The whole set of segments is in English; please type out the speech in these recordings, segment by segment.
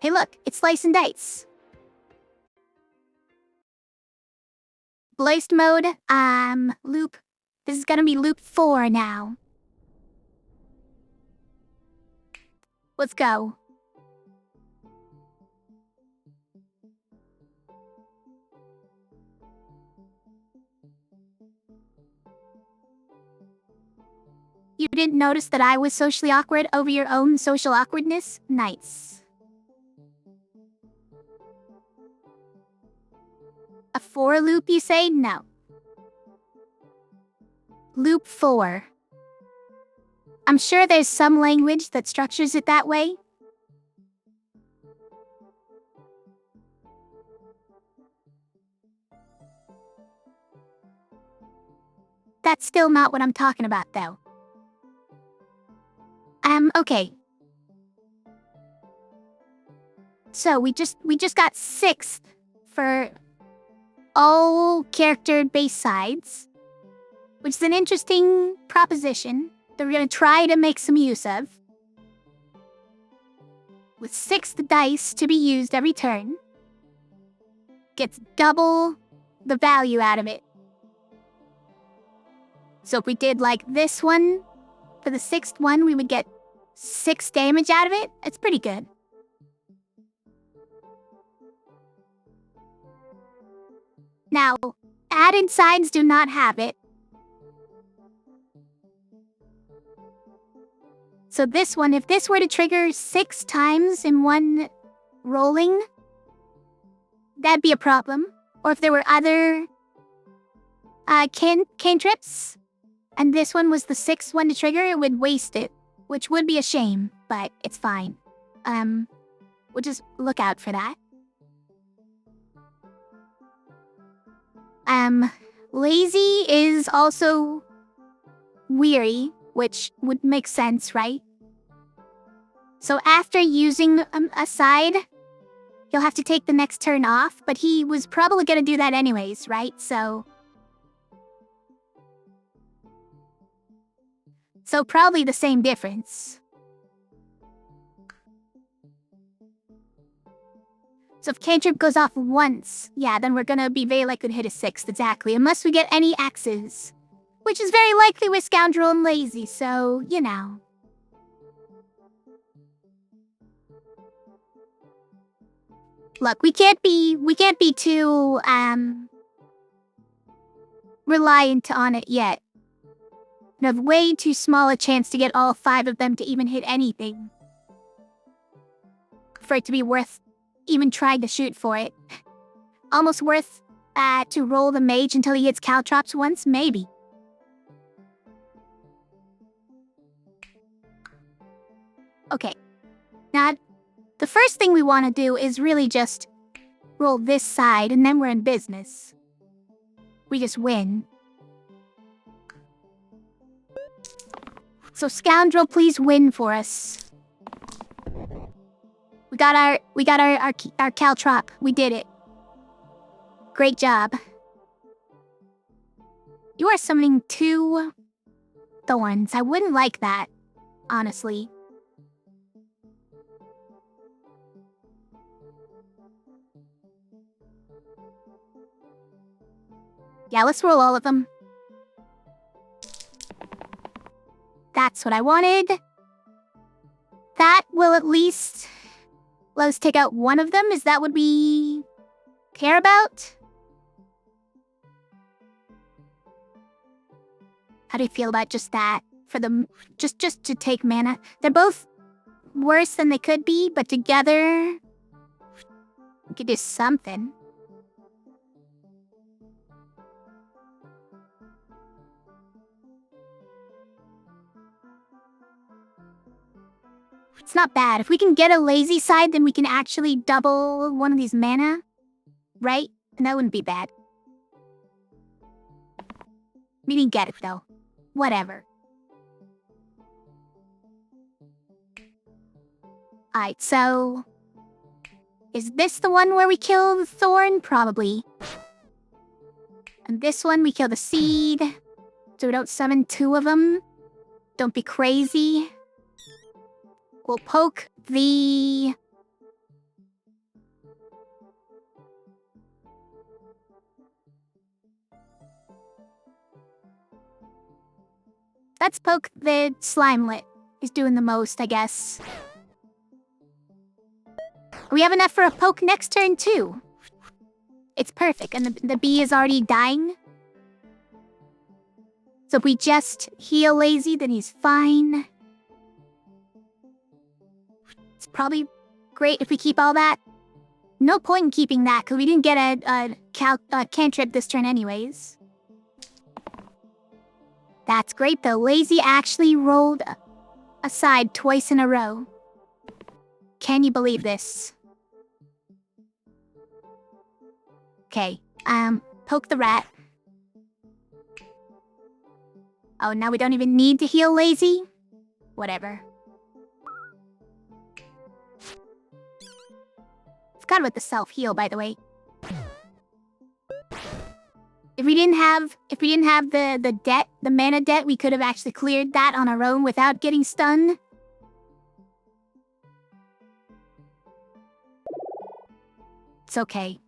Hey look, it's slice and dice. Blursed mode, loop. This is gonna be loop 4 now. Let's go. You didn't notice that I was socially awkward over your own social awkwardness? Nice. A 4 loop, you say? No. Loop 4. I'm sure there's some language that structures it that way. That's still not what I'm talking about, though. Okay. So we just got 6 for all character base sides, which is an interesting proposition that we're gonna try to make some use of. With 6 dice to be used every turn, gets double the value out of it. So if we did like this one, for the 6th one, we would get 6 damage out of it. It's pretty good. Now, added sides do not have it. So this one, if this were to trigger 6 times in one rolling, that'd be a problem. Or if there were other cantrips, and this one was the 6th one to trigger, it would waste it, which would be a shame, but it's fine. We'll just look out for that. Lazy is also weary, which would make sense, right? So after using a side, you'll have to take the next turn off, but he was probably gonna do that anyways, right? So probably the same difference. So if cantrip goes off once, yeah, then we're gonna be very likely to hit a 6th, exactly, unless we get any axes. Which is very likely with Scoundrel and Lazy, so, you know. Look, we can't be too, reliant on it yet. We have way too small a chance to get all 5 of them to even hit anything. For it to be worth even trying to shoot for it. Almost worth, to roll the mage until he hits caltrops once, maybe. Okay. Now, the first thing we want to do is really just roll this side, and then we're in business. We just win. So Scoundrel, please win for us. We got our caltrop. We did it. Great job. You are summoning 2 thorns. I wouldn't like that, honestly. Yeah, let's roll all of them. That's what I wanted. That will at least let us take out one of them. Is that what we care about? How do you feel about just that? For them, just to take mana. They're both worse than they could be, but together we could do something. It's not bad. If we can get a lazy side, then we can actually double one of these mana, right? And that wouldn't be bad. We didn't get it, though. Whatever. Alright, so... is this the one where we kill the thorn? Probably. And this one, we kill the seed. So we don't summon 2 of them. Don't be crazy. We'll poke the Let's poke the slimelet. He's doing the most, I guess. We have enough for a poke next turn, too. It's perfect, and the bee is already dying. So if we just heal Lazy, then he's fine. It's probably great if we keep all that. No point in keeping that, because we didn't get a cantrip this turn anyways. That's great, though. Lazy actually rolled a side twice in a row. Can you believe this? Okay, poke the rat. Oh, now we don't even need to heal Lazy? Whatever. Forgot about the self-heal, by the way. If we didn't have the debt, the mana debt, we could have actually cleared that on our own without getting stunned. It's okay.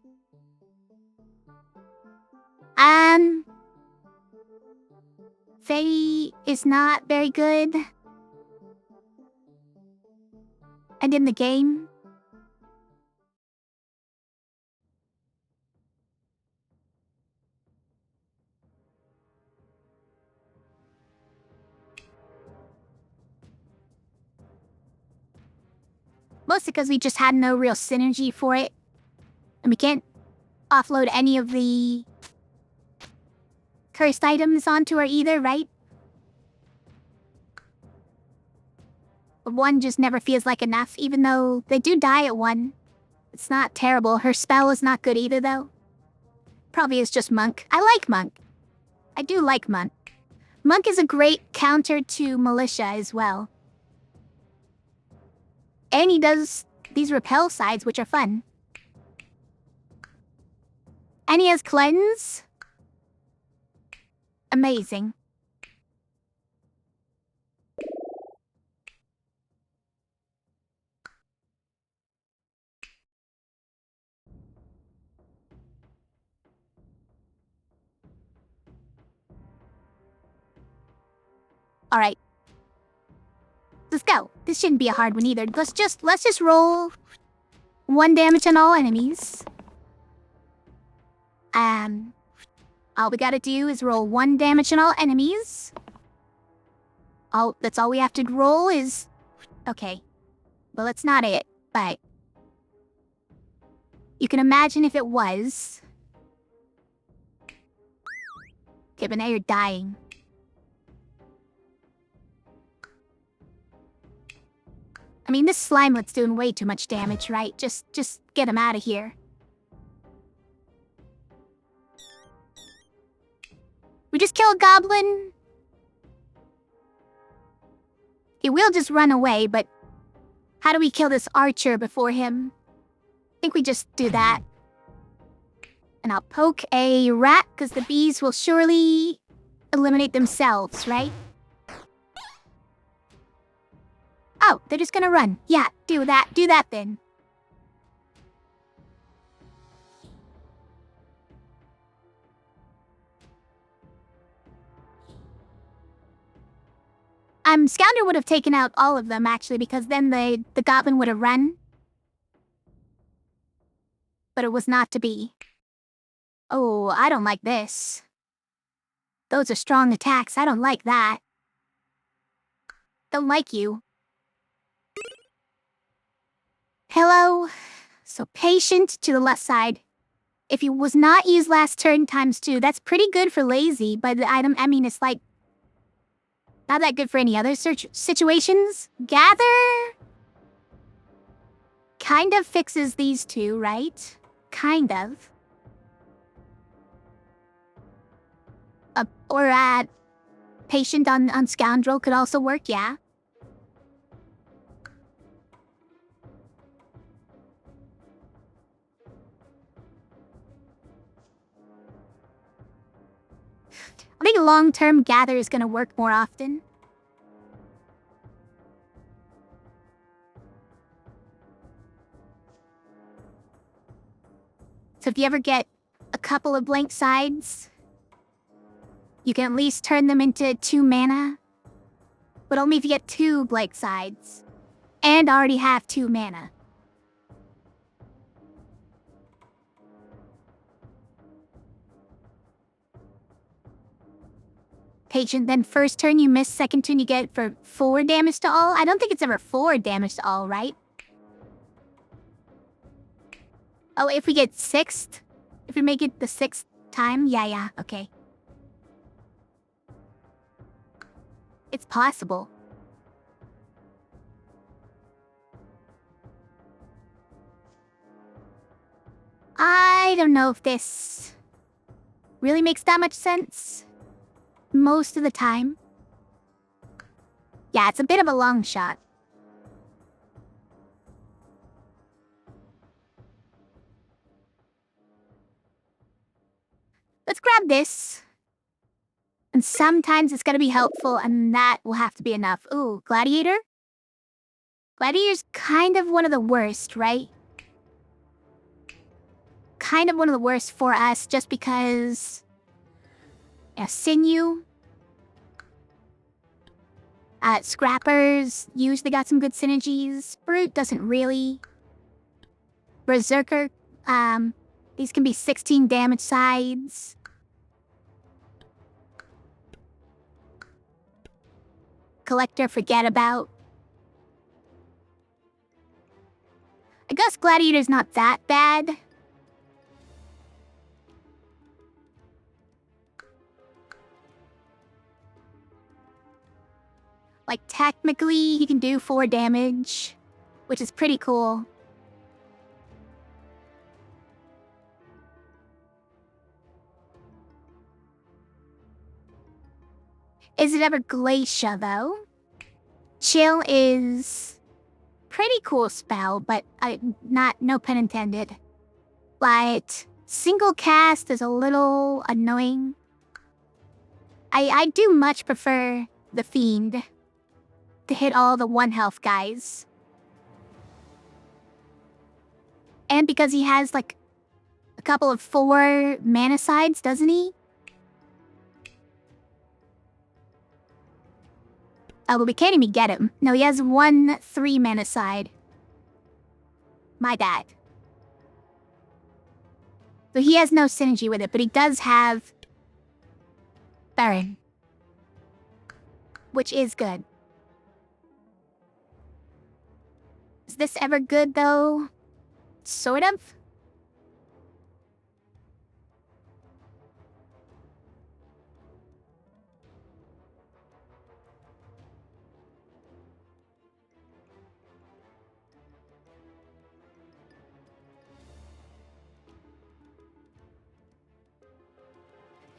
Faye is not very good. And in the game. Mostly because we just had no real synergy for it. And we can't offload any of the cursed items onto her either, right? But one just never feels like enough, even though they do die at one. It's not terrible. Her spell is not good either, though. Probably is just Monk. I like Monk. I do like Monk. Monk is a great counter to Militia as well. And he does these repel sides, which are fun. And he has Cleanse. Amazing. Alright. Let's go. This shouldn't be a hard one either. Let's just roll 1 damage on all enemies. All we gotta do is roll 1 damage on all enemies. That's all we have to roll is... Okay. Well, it's not it, but... You can imagine if it was. Okay, but now you're dying. I mean, this slimelet's doing way too much damage, right? Just get him out of here. We just killed a goblin. He will just run away, but how do we kill this archer before him? I think we just do that. And I'll poke a rat, because the bees will surely eliminate themselves, right? Oh, they're just gonna run. Yeah, do that then. Scoundrel would have taken out all of them, actually, because then the goblin would have run. But it was not to be. Oh, I don't like this. Those are strong attacks. I don't like that. Don't like you. Hello. So patient to the left side. If he was not used last turn ×2, that's pretty good for Lazy, but the item, I mean, it's like... Not that good for any other situations. Gather... Kind of fixes these two, right? Kind of. Or at... Patient on Scoundrel could also work, yeah. I think long-term Gather is going to work more often. So if you ever get a couple of blank sides, you can at least turn them into 2 mana but only if you get 2 blank sides. And already have 2 mana. Patient, then first turn you miss, second turn you get for 4 damage to all? I don't think it's ever 4 damage to all, right? Oh, if we get 6th? If we make it the 6th time? Yeah, okay. It's possible. I don't know if this really makes that much sense. Most of the time. Yeah, it's a bit of a long shot. Let's grab this. And sometimes it's gonna be helpful, and that will have to be enough. Ooh, Gladiator? Gladiator's kind of one of the worst, right? Kind of one of the worst for us, just because... Yeah, Sinew. Scrappers usually got some good synergies. Brute doesn't really. Berserker, these can be 16 damage sides. Collector, forget about. I guess Gladiator's not that bad. Like, technically, he can do 4 damage, which is pretty cool. Is it ever Glacia, though? Chill is pretty cool spell, but no pun intended. But single cast is a little annoying. I do much prefer the Fiend to hit all the 1 health guys. And because he has, like, a couple of 4 mana sides, doesn't he? Oh, but we can't even get him. No, he has 1 3 mana side. My bad. So he has no synergy with it, but he does have Baron. Which is good. Is this ever good, though? Sort of?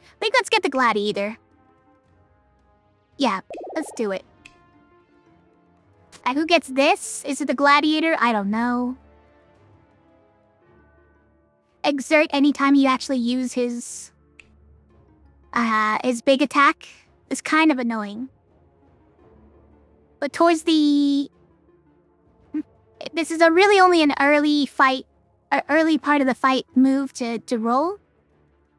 I think let's get the Gladiator. Yeah, let's do it. Who gets this? Is it the Gladiator? I don't know. Exert anytime you actually use his big attack is kind of annoying. But towards the... This is really only an early part of the fight move to roll.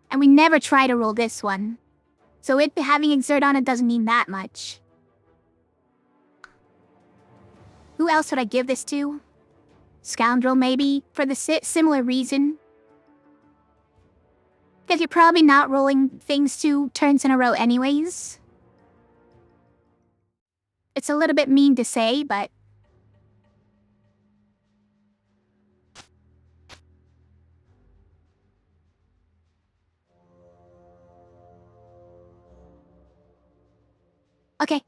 And we never try to roll this one. So it having exert on it doesn't mean that much. Who else would I give this to? Scoundrel, maybe, for the similar reason. Because you're probably not rolling things 2 turns in a row anyways. It's a little bit mean to say, but... Okay.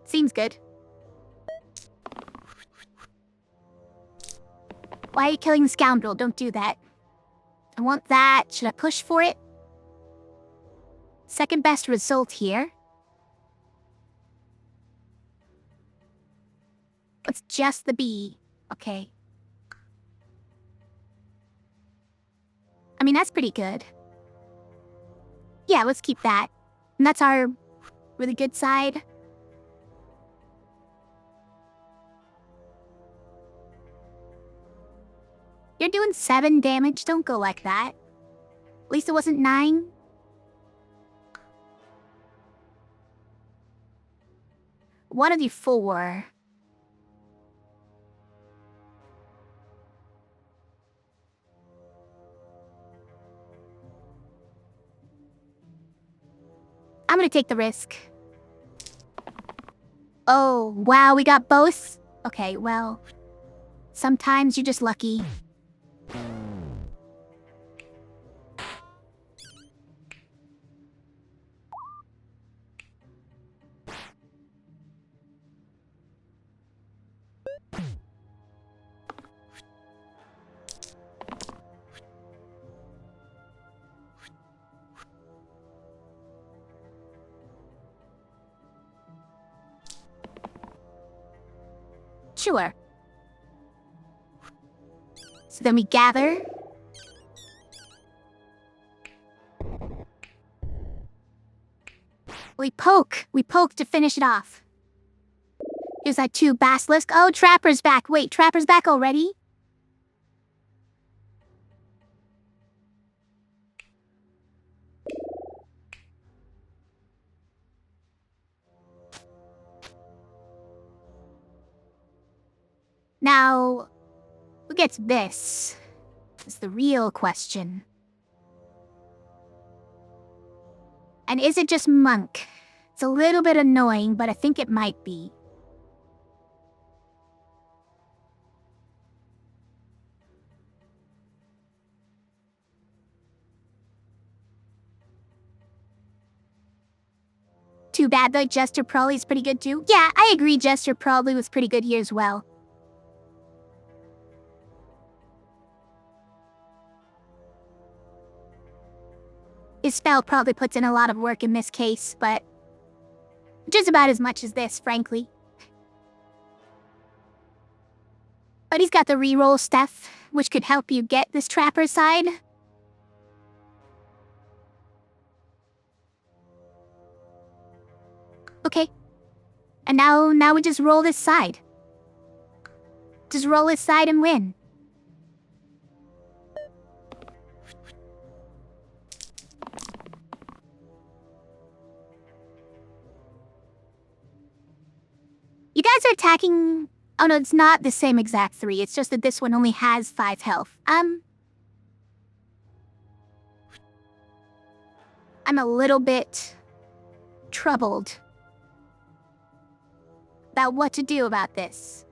Seems good. Why are you killing the Scoundrel? Don't do that. I want that. Should I push for it? Second best result here. It's just the bee. Okay. I mean, that's pretty good. Yeah, let's keep that. And that's our really good side. You're doing 7 damage. Don't go like that. At least it wasn't 9. one of the four. I'm gonna take the risk. Oh, wow, we got both? Okay, well, sometimes you're just lucky. Sure. So then we gather. We poke. We poke to finish it off. Here's that 2 basilisk. Oh, Trapper's back. Wait, Trapper's back already? Now, who gets this? Is the real question. And is it just Monk? It's a little bit annoying, but I think it might be. Too bad though, Jester Probably's pretty good too. Yeah, I agree, Jester Probably was pretty good here as well. His spell probably puts in a lot of work in this case, but just about as much as this, frankly. But he's got the reroll stuff, which could help you get this Trapper side. Okay. And now we just roll this side. Just roll this side and win. You guys are attacking... Oh no, it's not the same exact 3. It's just that this one only has 5 health. I'm a little bit... troubled about what to do about this.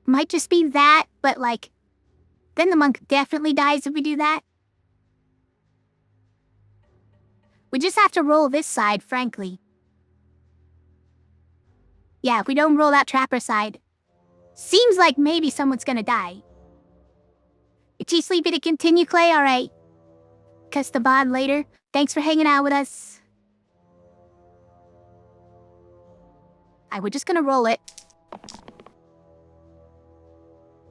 Might just be that, but like, then the monk definitely dies if we do that. We just have to roll this side, frankly. Yeah, if we don't roll that Trapper side, seems like maybe someone's gonna die. You too sleepy to continue, Clay? Alright. Cuss the bod later. Thanks for hanging out with us. We're just gonna roll it.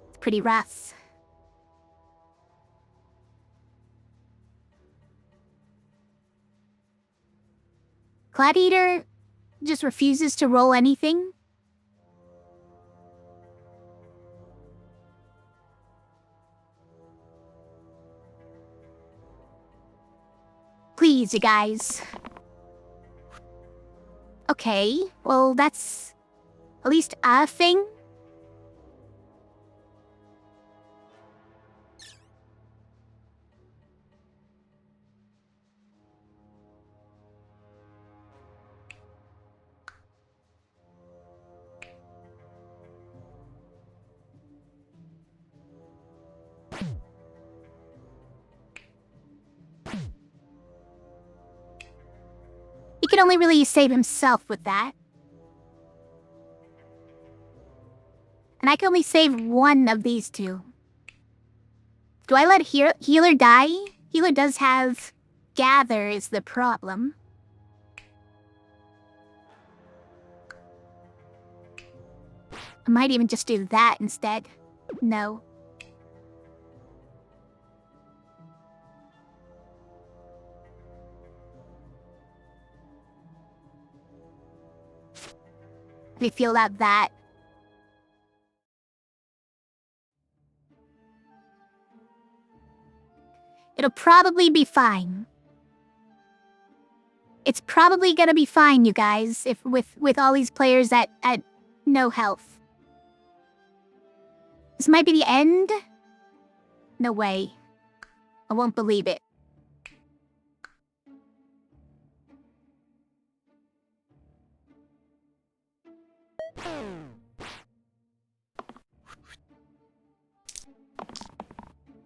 It's pretty rough. Cloud Eater just refuses to roll anything. Please, you guys. Okay, well, that's at least a thing. He could only really save himself with that. And I can only save one of these 2. Do I let Healer die? Healer does have Gather is the problem. I might even just do that instead. No. We feel out that. It'll probably be fine. It's probably gonna be fine, you guys, if with all these players at no health. This might be the end? No way. I won't believe it.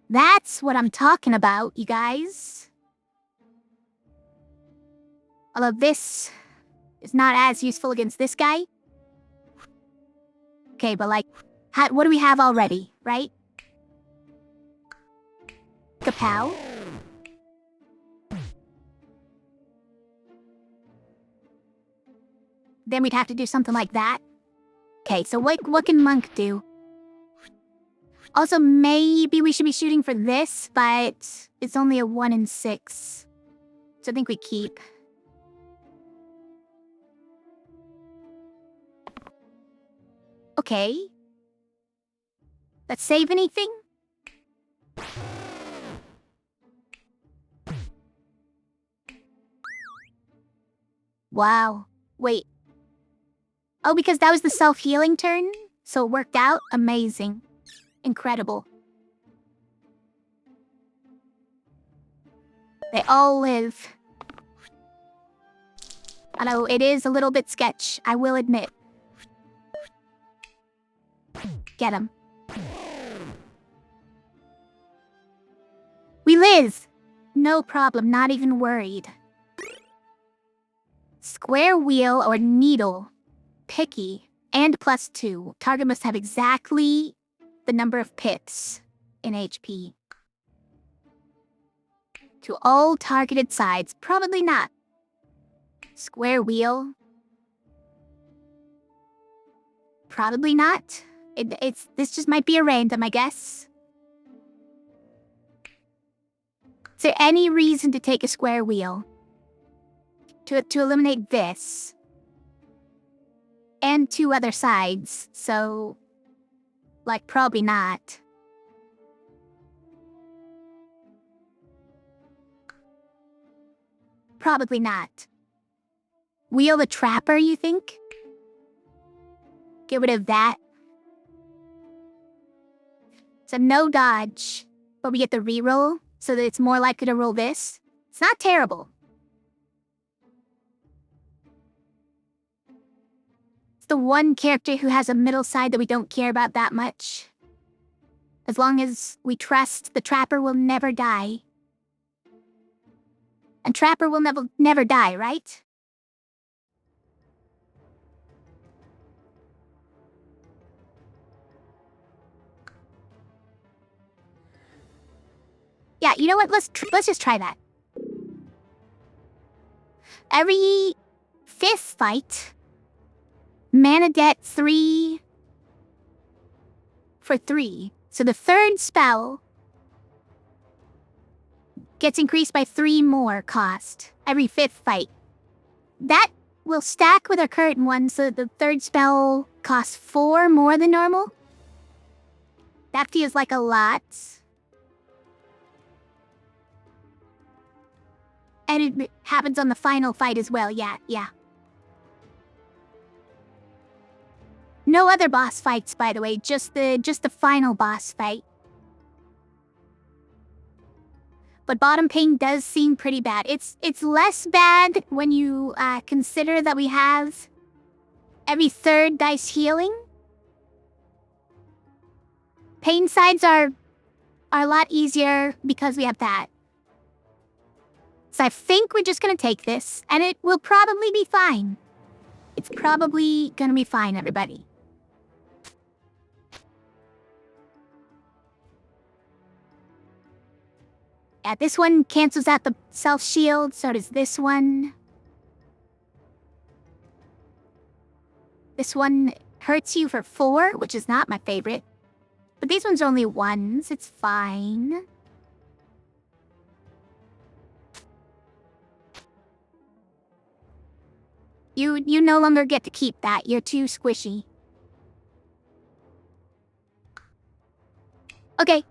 That's what I'm talking about, you guys. Although this is not as useful against this guy. Okay, but like, what do we have already, right? Kapow. Then we'd have to do something like that. Okay, so what can Monk do? Also, maybe we should be shooting for this, but it's only a 1 in 6. So I think we keep. Okay. Let's save anything? Wow. Wait. Oh, because that was the self-healing turn? So it worked out? Amazing. Incredible. They all live. Although it is a little bit sketch, I will admit. Get him. We live! No problem, not even worried. Square wheel or needle. Picky. And +2. Target must have exactly the number of pips in HP. To all targeted sides. Probably not. Square wheel. Probably not. This just might be a random, I guess. Is there any reason to take a square wheel? To eliminate this. And 2 other sides, so... like, probably not. Probably not. Wheel the Trapper, you think? Get rid of that. So no dodge, but we get the reroll, so that it's more likely to roll this. It's not terrible. It's the one character who has a middle side that we don't care about that much. As long as we trust the Trapper will never die. And Trapper will never die, right? Yeah, you know what? Let's just try that. Every 5th fight, mana debt 3 for 3. So the 3rd spell gets increased by 3 more cost every 5th fight. That will stack with our current one, so the 3rd spell costs 4 more than normal. That feels like a lot. And it happens on the final fight as well, yeah. No other boss fights, by the way, just the final boss fight. But bottom pain does seem pretty bad. It's less bad when you consider that we have every 3rd dice healing. Pain sides are a lot easier because we have that. So I think we're just gonna take this, and it will probably be fine. It's probably gonna be fine, everybody. Yeah, this one cancels out the self-shield, so does this one. This one hurts you for 4, which is not my favorite. But these ones are only 1s, it's fine. You no longer get to keep that. You're too squishy. Okay.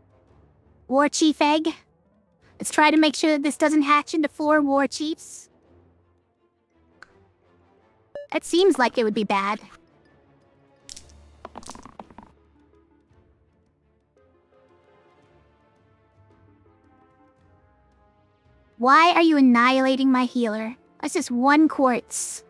War Chief egg. Let's try to make sure that this doesn't hatch into 4 War Chiefs. It seems like it would be bad. Why are you annihilating my healer? That's just 1 quartz.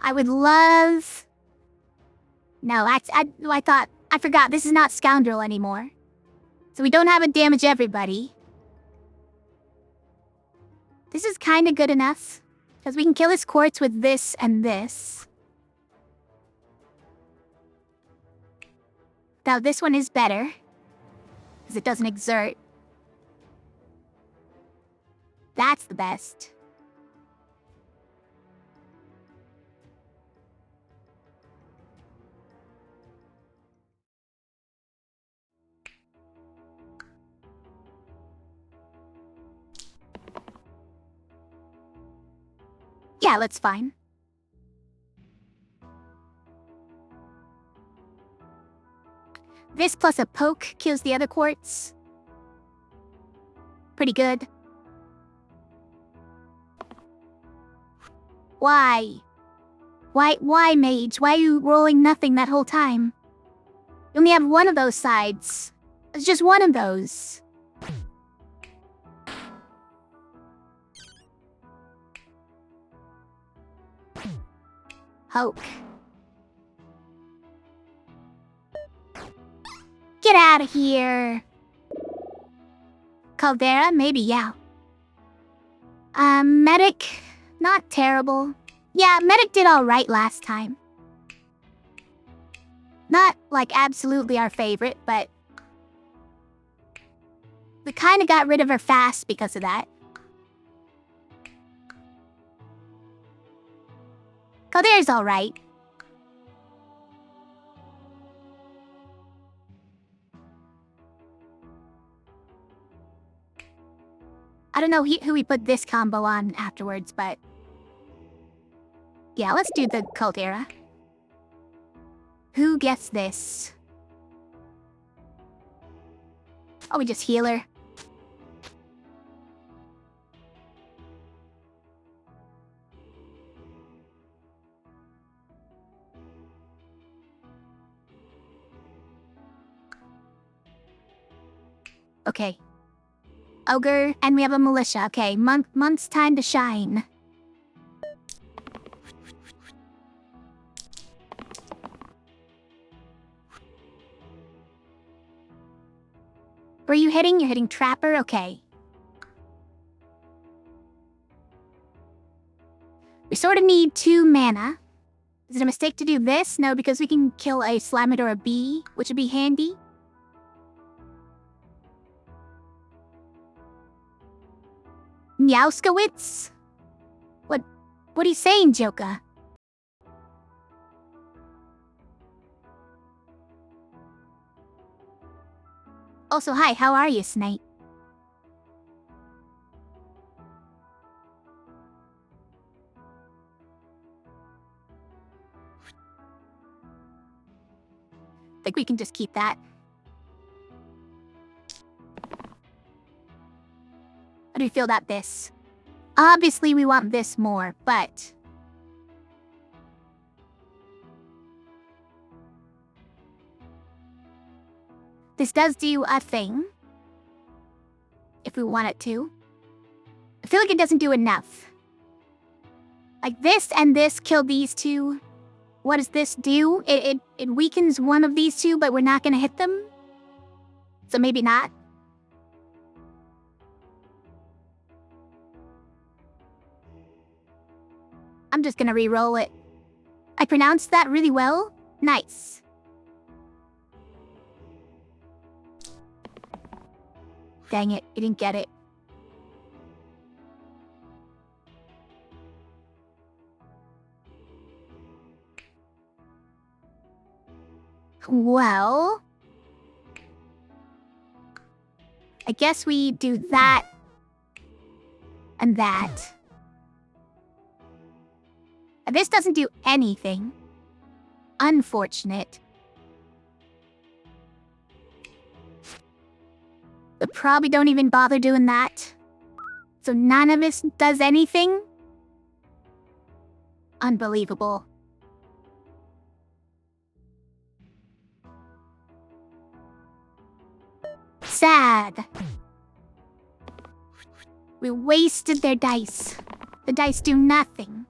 I would love... No, I forgot, this is not Scoundrel anymore. So we don't have to damage everybody. This is kinda good enough. Because we can kill his quartz with this and this. Now this one is better. Because it doesn't exert. That's the best. Yeah, that's fine. This plus a poke kills the other quartz. Pretty good. Why? Why, mage? Why are you rolling nothing that whole time? You only have 1 of those sides. It's just 1 of those. Poke. Get out of here. Caldera? Maybe, yeah. Medic? Not terrible. Yeah, Medic did alright last time. Not, like, absolutely our favorite, but... we kinda got rid of her fast because of that. Caldera's alright. I don't know who we put this combo on afterwards, but... yeah, let's do the Caldera. Who gets this? Oh, we just heal her. Okay. Ogre, and we have a militia. Okay, month's time to shine. Were you hitting? You're hitting Trapper? Okay. We sort of need 2 mana. Is it a mistake to do this? No, because we can kill a Slammet or a bee, which would be handy. Meowskowitz? What are you saying, Joka? Also, hi, how are you, Snake? Think we can just keep that. How do you feel about this? Obviously, we want this more, but... this does do a thing. If we want it to. I feel like it doesn't do enough. Like this and this kill these 2. What does this do? It weakens one of these 2, but we're not gonna hit them? So maybe not. I'm just gonna re-roll it. I pronounced that really well? Nice. Dang it, I didn't get it. Well... I guess we do that and that. This doesn't do anything. Unfortunate. But probably don't even bother doing that. So none of this does anything? Unbelievable. Sad. We wasted their dice. The dice do nothing.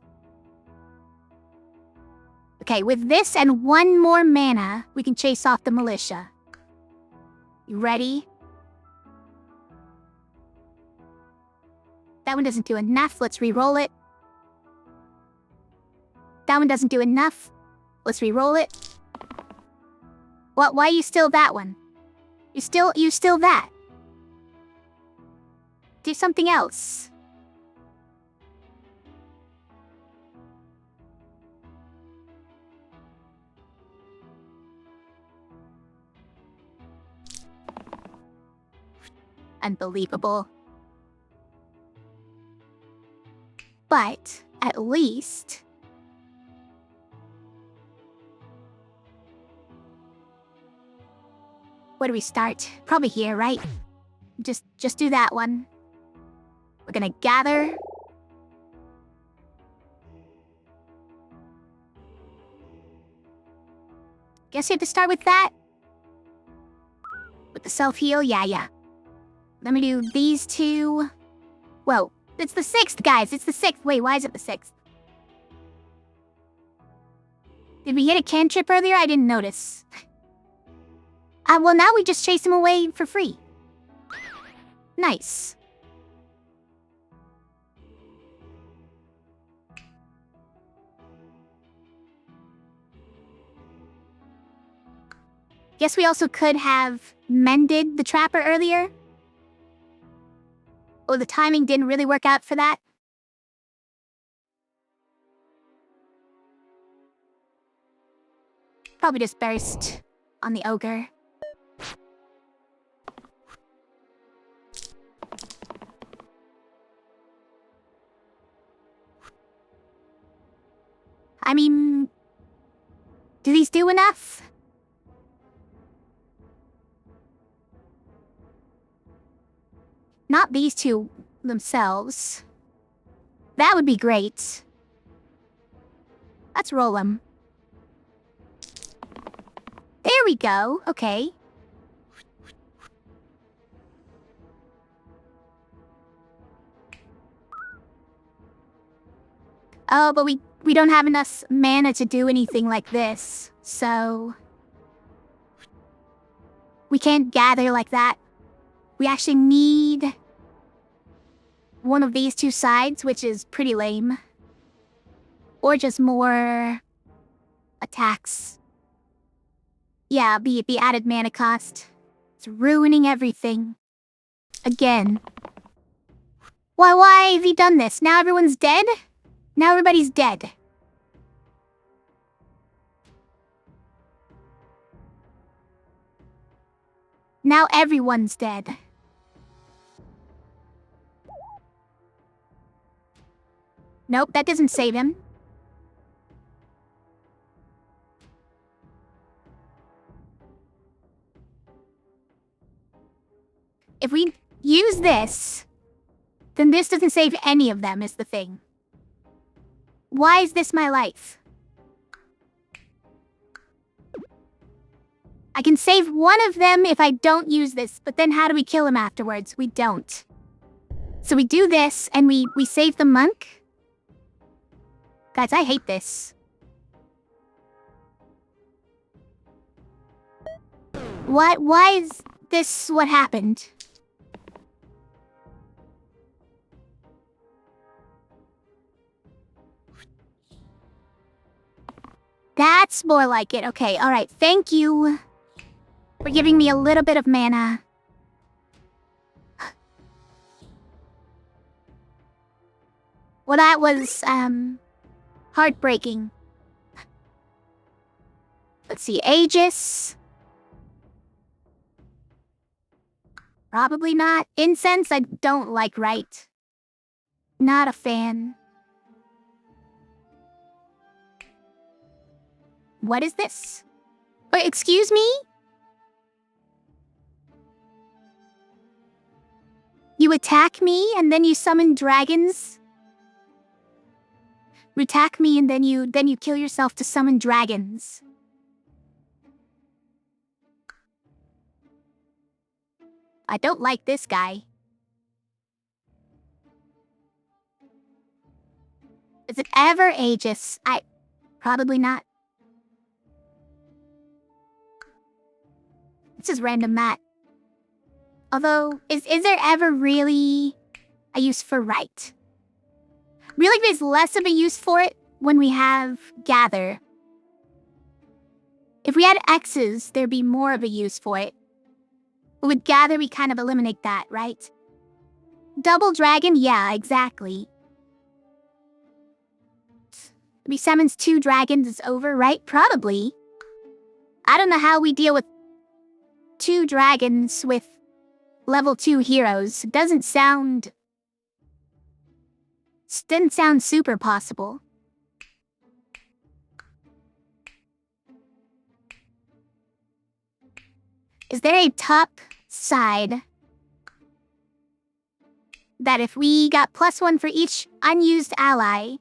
Okay, with this and one more mana, we can chase off the militia. You ready? That one doesn't do enough. Let's re-roll it. That one doesn't do enough. Let's re-roll it. What? Why are you still that one? You still that. Do something else. Unbelievable. But at least where do we start? Probably here, right? Just do that one. We're gonna gather. Guess you have to start with that. With the self-heal, yeah. Let me do these two. Whoa, it's the 6th, guys. It's the 6th. Wait, why is it the 6th? Did we hit a cantrip earlier? I didn't notice. Well, now we just chase him away for free. Nice. Guess we also could have mended the trapper earlier. Oh, the timing didn't really work out for that. Probably just burst on the ogre. I mean, do these do enough? Not these two themselves. That would be great. Let's roll them. There we go. Okay. Oh, but we don't have enough mana to do anything like this, so we can't gather like that. We actually need one of these two sides, which is pretty lame. Or just more attacks. Yeah, be added mana cost. It's ruining everything. Again. Why have you done this? Now everyone's dead? Now everybody's dead. Now everyone's dead. Nope, that doesn't save him. If we use this, then this doesn't save any of them, is the thing. Why is this my life? I can save one of them if I don't use this, but then how do we kill him afterwards? We don't. So we do this, and we save the monk? Guys, I hate this. Why is this what happened? That's more like it. Okay, alright, thank you for giving me a little bit of mana. Well, that was, heartbreaking. Let's see, Aegis. Probably not. Incense I don't like, right? Not a fan. What is this? Wait, excuse me? You attack me and then you summon dragons? You attack me and then you kill yourself to summon dragons. I don't like this guy. Is it ever Aegis? Probably not. This is random mat. Although, is there ever really a use for right? Really, there's less of a use for it when we have gather. If we had X's, there'd be more of a use for it. But with gather, we kind of eliminate that, right? Double dragon? Yeah, exactly. If he summons 2 dragons, it's over, right? Probably. I don't know how we deal with 2 dragons with level 2 heroes. It didn't sound super possible. Is there a top side that if we got +1 for each unused ally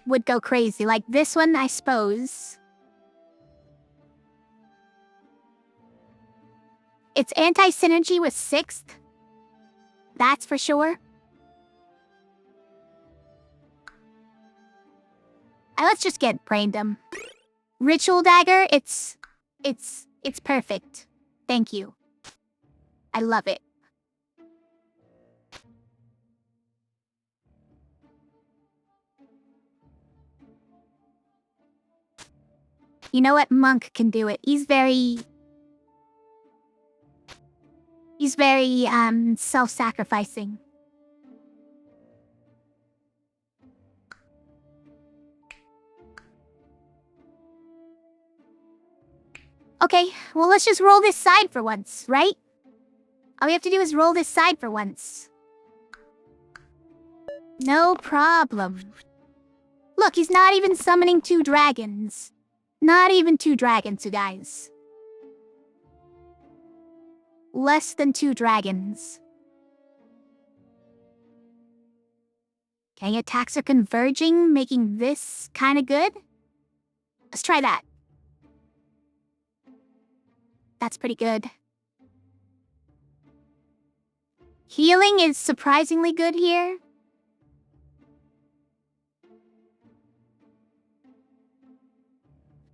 would go crazy? Like this one, I suppose. It's anti-synergy with 6th. That's for sure. Let's just get Braindom. Ritual Dagger, it's perfect. Thank you. I love it. You know what? Monk can do it. He's very self-sacrificing. Okay, well let's just roll this side for once, right? All we have to do is roll this side for once. No problem. Look, he's not even summoning 2 dragons. Not even 2 dragons, you guys. Less than 2 dragons. Okay, attacks are converging, making this kind of good. Let's try that. That's pretty good. Healing is surprisingly good here.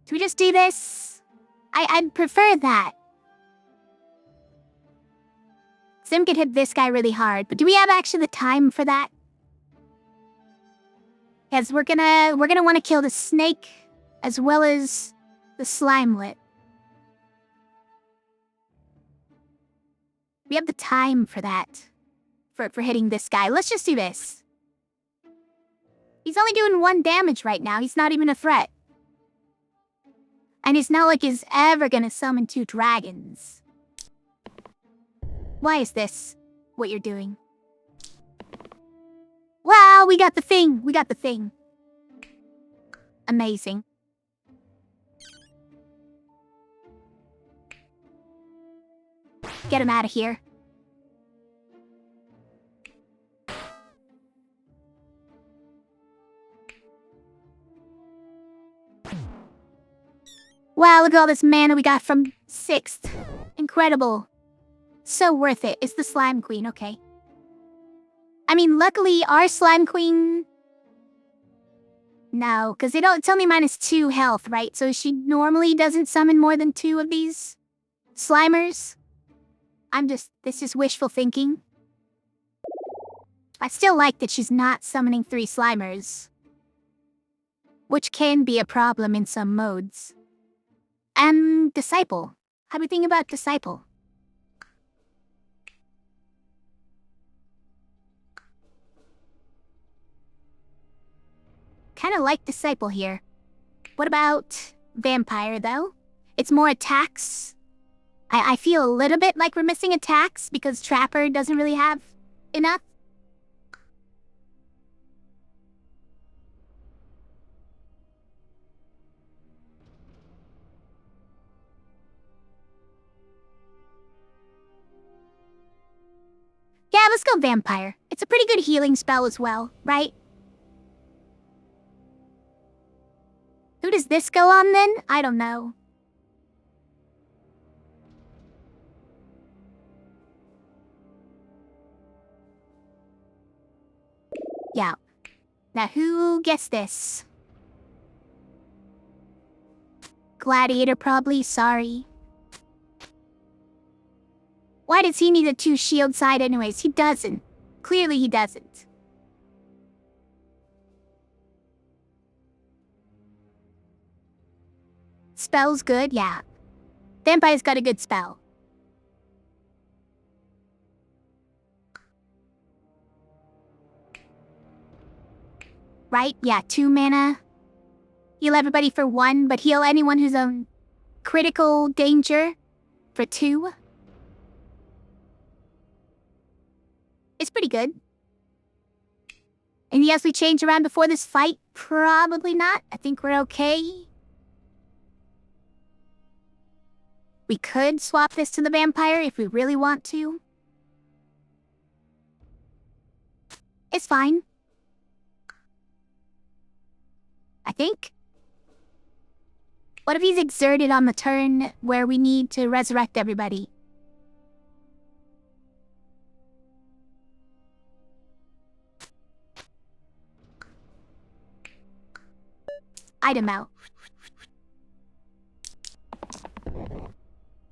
Do we just do this? I'd prefer that. Sim could hit this guy really hard, but do we have actually the time for that? Because we're gonna want to kill the snake as well as the slimelet. We have the time for that. For hitting this guy. Let's just do this. He's only doing 1 damage right now. He's not even a threat. And it's not like he's ever gonna summon 2 dragons. Why is this what you're doing? Wow, we got the thing. We got the thing. Amazing. Get him out of here. Wow, look at all this mana we got from 6th. Incredible. So worth it. It's the Slime Queen, okay. I mean, luckily, our Slime Queen... No, because it's only -2 health, right? So she normally doesn't summon more than 2 of these Slimers. This is wishful thinking. I still like that she's not summoning 3 Slimers. Which can be a problem in some modes. And Disciple. How do we think about Disciple? Kinda like Disciple here. What about Vampire, though? It's more attacks. I feel a little bit like we're missing attacks because Trapper doesn't really have enough. Yeah, let's go Vampire. It's a pretty good healing spell as well, right? Who does this go on then? I don't know. Yeah. Now who gets this? Gladiator probably, sorry. Why does he need a 2 shield side anyways? He doesn't. Clearly he doesn't. Spell's good, yeah. Vampire's got a good spell. Right? Yeah, 2 mana. Heal everybody for 1, but heal anyone who's on critical danger for 2. It's pretty good. Anything else we change around before this fight? Probably not. I think we're okay. We could swap this to the vampire if we really want to. It's fine. I think. What if he's exerted on the turn where we need to resurrect everybody? Item out.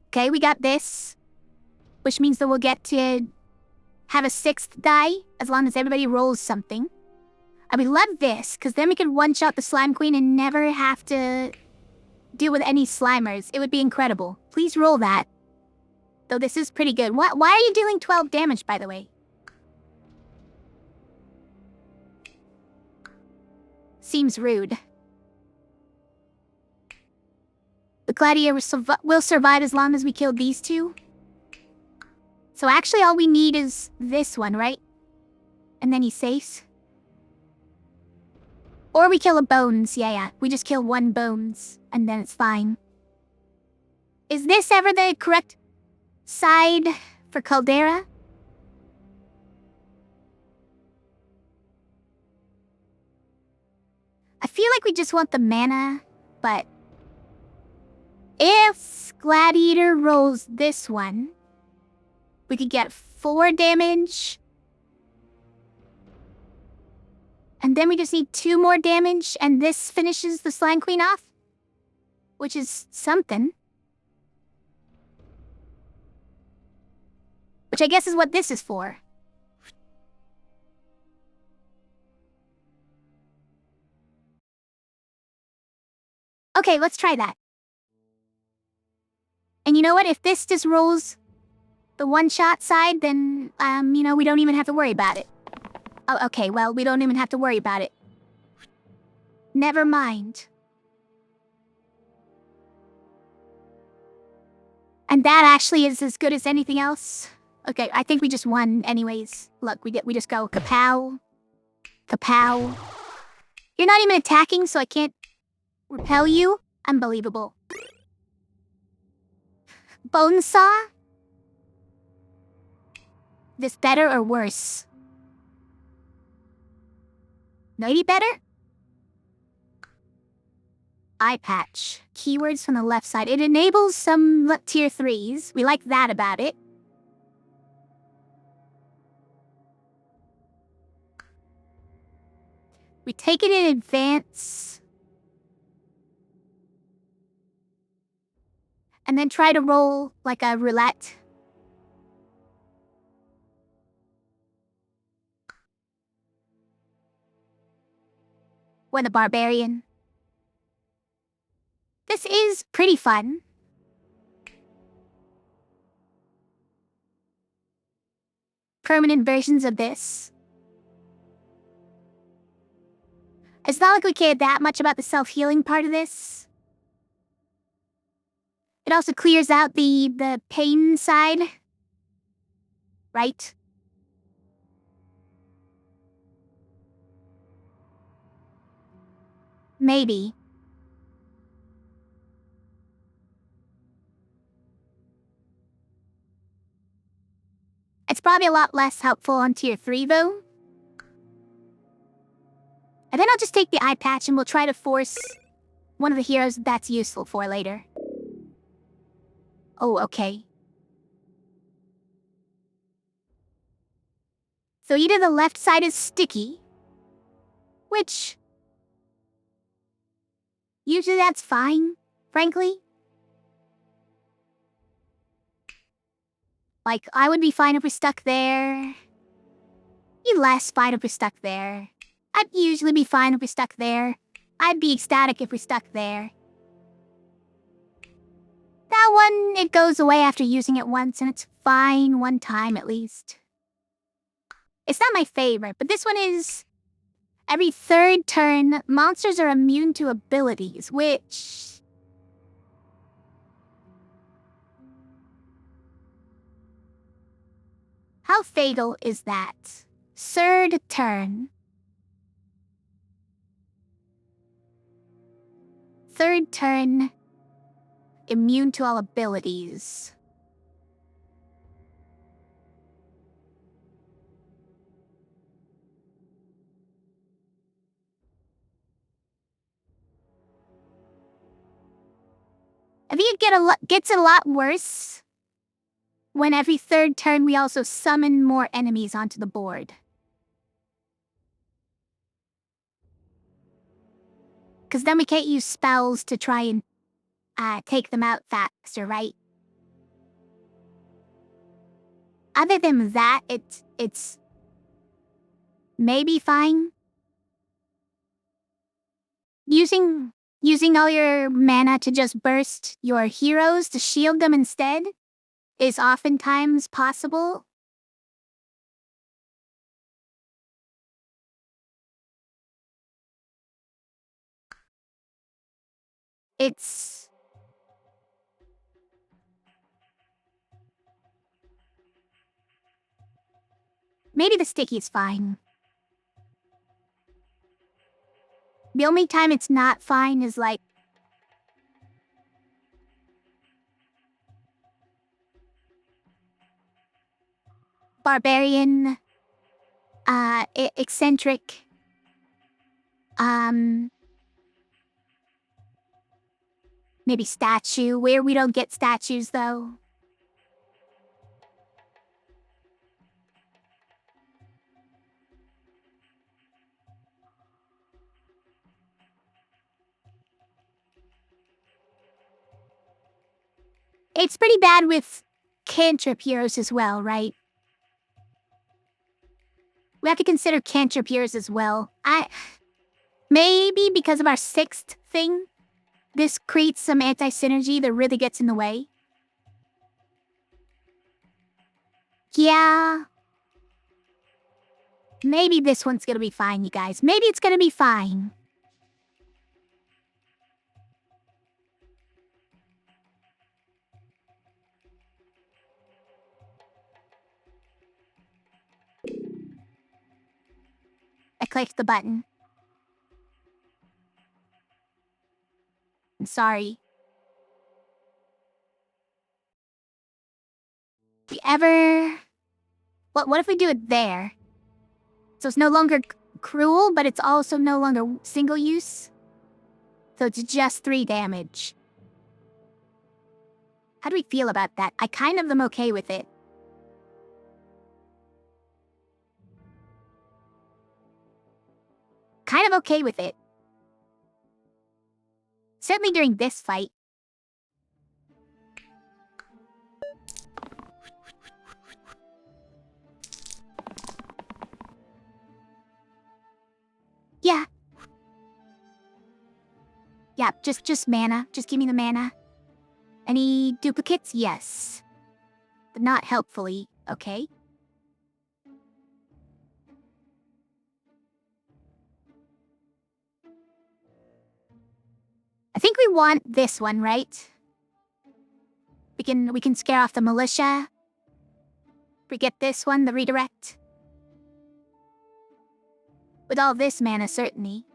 Okay, we got this. Which means that we'll get to have a 6th die as long as everybody rolls something. I would love this, because then we could one-shot the Slime Queen and never have to deal with any Slimers. It would be incredible. Please roll that. Though this is pretty good. Why are you dealing 12 damage, by the way? Seems rude. The Gladiator will survive as long as we kill these 2. So actually all we need is this one, right? And then he's safe. Or we kill a Bones. Yeah. We just kill 1 Bones, and then it's fine. Is this ever the correct side for Caldera? I feel like we just want the mana, but if Gladiator rolls this one, we could get 4 damage. And then we just need 2 more damage, and this finishes the Slime Queen off. Which is something. Which I guess is what this is for. Okay, let's try that. And you know what? If this just rolls the one-shot side, then, we don't even have to worry about it. Oh, okay, well, we don't even have to worry about it. Never mind. And that actually is as good as anything else. Okay, I think we just won anyways. Look, we just go kapow. Kapow. You're not even attacking, so I can't repel you? Unbelievable. Bonesaw? This better or worse? Maybe better? Eye patch. Keywords from the left side. It enables some tier 3s. We like that about it. We take it in advance. And then try to roll like a roulette. When the barbarian. This is pretty fun. Permanent versions of this. It's not like we care that much about the self-healing part of this. It also clears out the pain side. Right? Maybe. It's probably a lot less helpful on tier 3 though. And then I'll just take the eye patch and we'll try to force one of the heroes that's useful for later. Oh, okay. So either the left side is sticky, which usually that's fine, frankly. Like, I would be fine if we're stuck there. Be less fine if we're stuck there. I'd usually be fine if we're stuck there. I'd be ecstatic if we're stuck there. That one, it goes away after using it once, and it's fine one time at least. It's not my favorite, but this one is... Every third turn, monsters are immune to abilities, which... How fatal is that? Third turn. Third turn, immune to all abilities. I think it gets a lot worse when every third turn we also summon more enemies onto the board. Because then we can't use spells to try and take them out faster, right? Other than that, it's maybe fine. Using all your mana to just burst your heroes to shield them instead is oftentimes possible. It's... Maybe the sticky is fine. The only time it's not fine is like... Barbarian... eccentric... Maybe statue, where we don't get statues though. It's pretty bad with cantrip heroes as well, right? We have to consider cantrip heroes as well. Maybe because of our 6th thing, this creates some anti-synergy that really gets in the way. Yeah. Maybe this one's gonna be fine, you guys. Maybe it's gonna be fine. I clicked the button. I'm sorry. If we ever... What if we do it there? So it's no longer cruel, but it's also no longer single use? So it's just 3 damage. How do we feel about that? I kind of am okay with it. Kind of okay with it. Certainly during this fight. Yeah. Yeah, just mana. Just give me the mana. Any duplicates? Yes. But not helpfully, okay? I think we want this one, right? We can scare off the militia. We get this one, the redirect. With all this mana, certainly.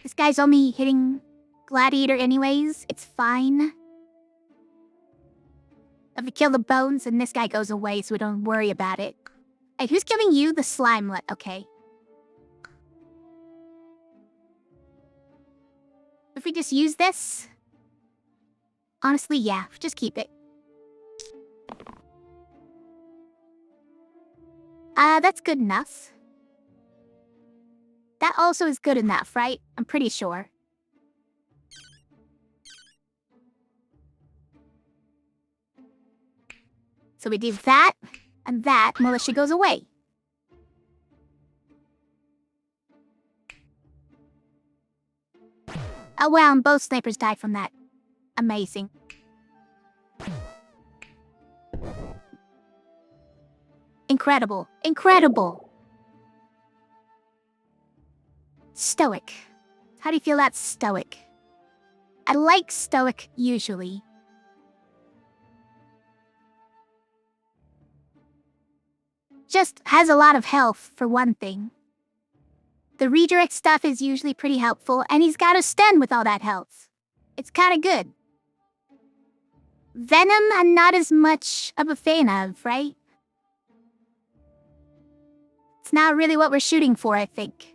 This guy's only hitting Gladiator anyways. It's fine. If we kill the bones, then this guy goes away, so we don't worry about it. Hey, who's giving you the slimelet? Okay. If we just use this? Honestly, yeah, just keep it. That's good enough. That also is good enough, right? I'm pretty sure. So we do that, and that militia goes away. Oh wow, and both snipers die from that. Amazing. Incredible. Incredible. Stoic. How do you feel that's stoic? I like stoic usually. Just has a lot of health, for one thing. The redirect stuff is usually pretty helpful, and he's got a stun with all that health. It's kinda good. Venom, I'm not as much of a fan of, right? It's not really what we're shooting for, I think.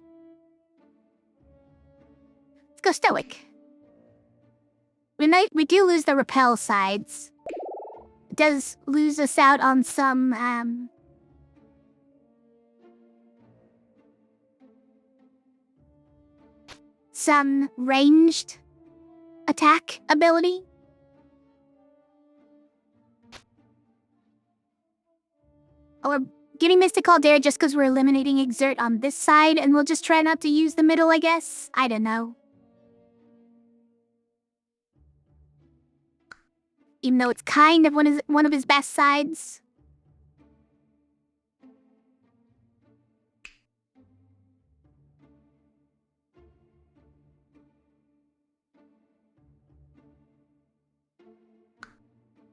Let's go stoic. We do lose the repel sides. It does lose us out on some, some ranged attack ability. Or getting Mystic Caldera just because we're eliminating Exert on this side, and we'll just try not to use the middle, I guess? I don't know. Even though it's kind of one of his best sides.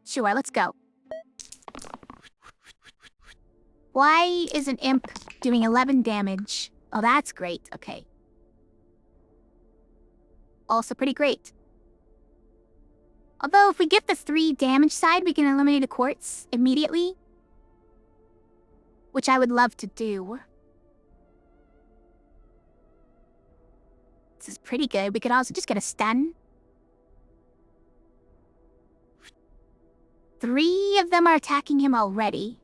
Sure, let's go. Why is an imp doing 11 damage? Oh, that's great. Okay. Also pretty great. Although, if we get the 3 damage side, we can eliminate a quartz immediately. Which I would love to do. This is pretty good. We could also just get a stun. 3 of them are attacking him already.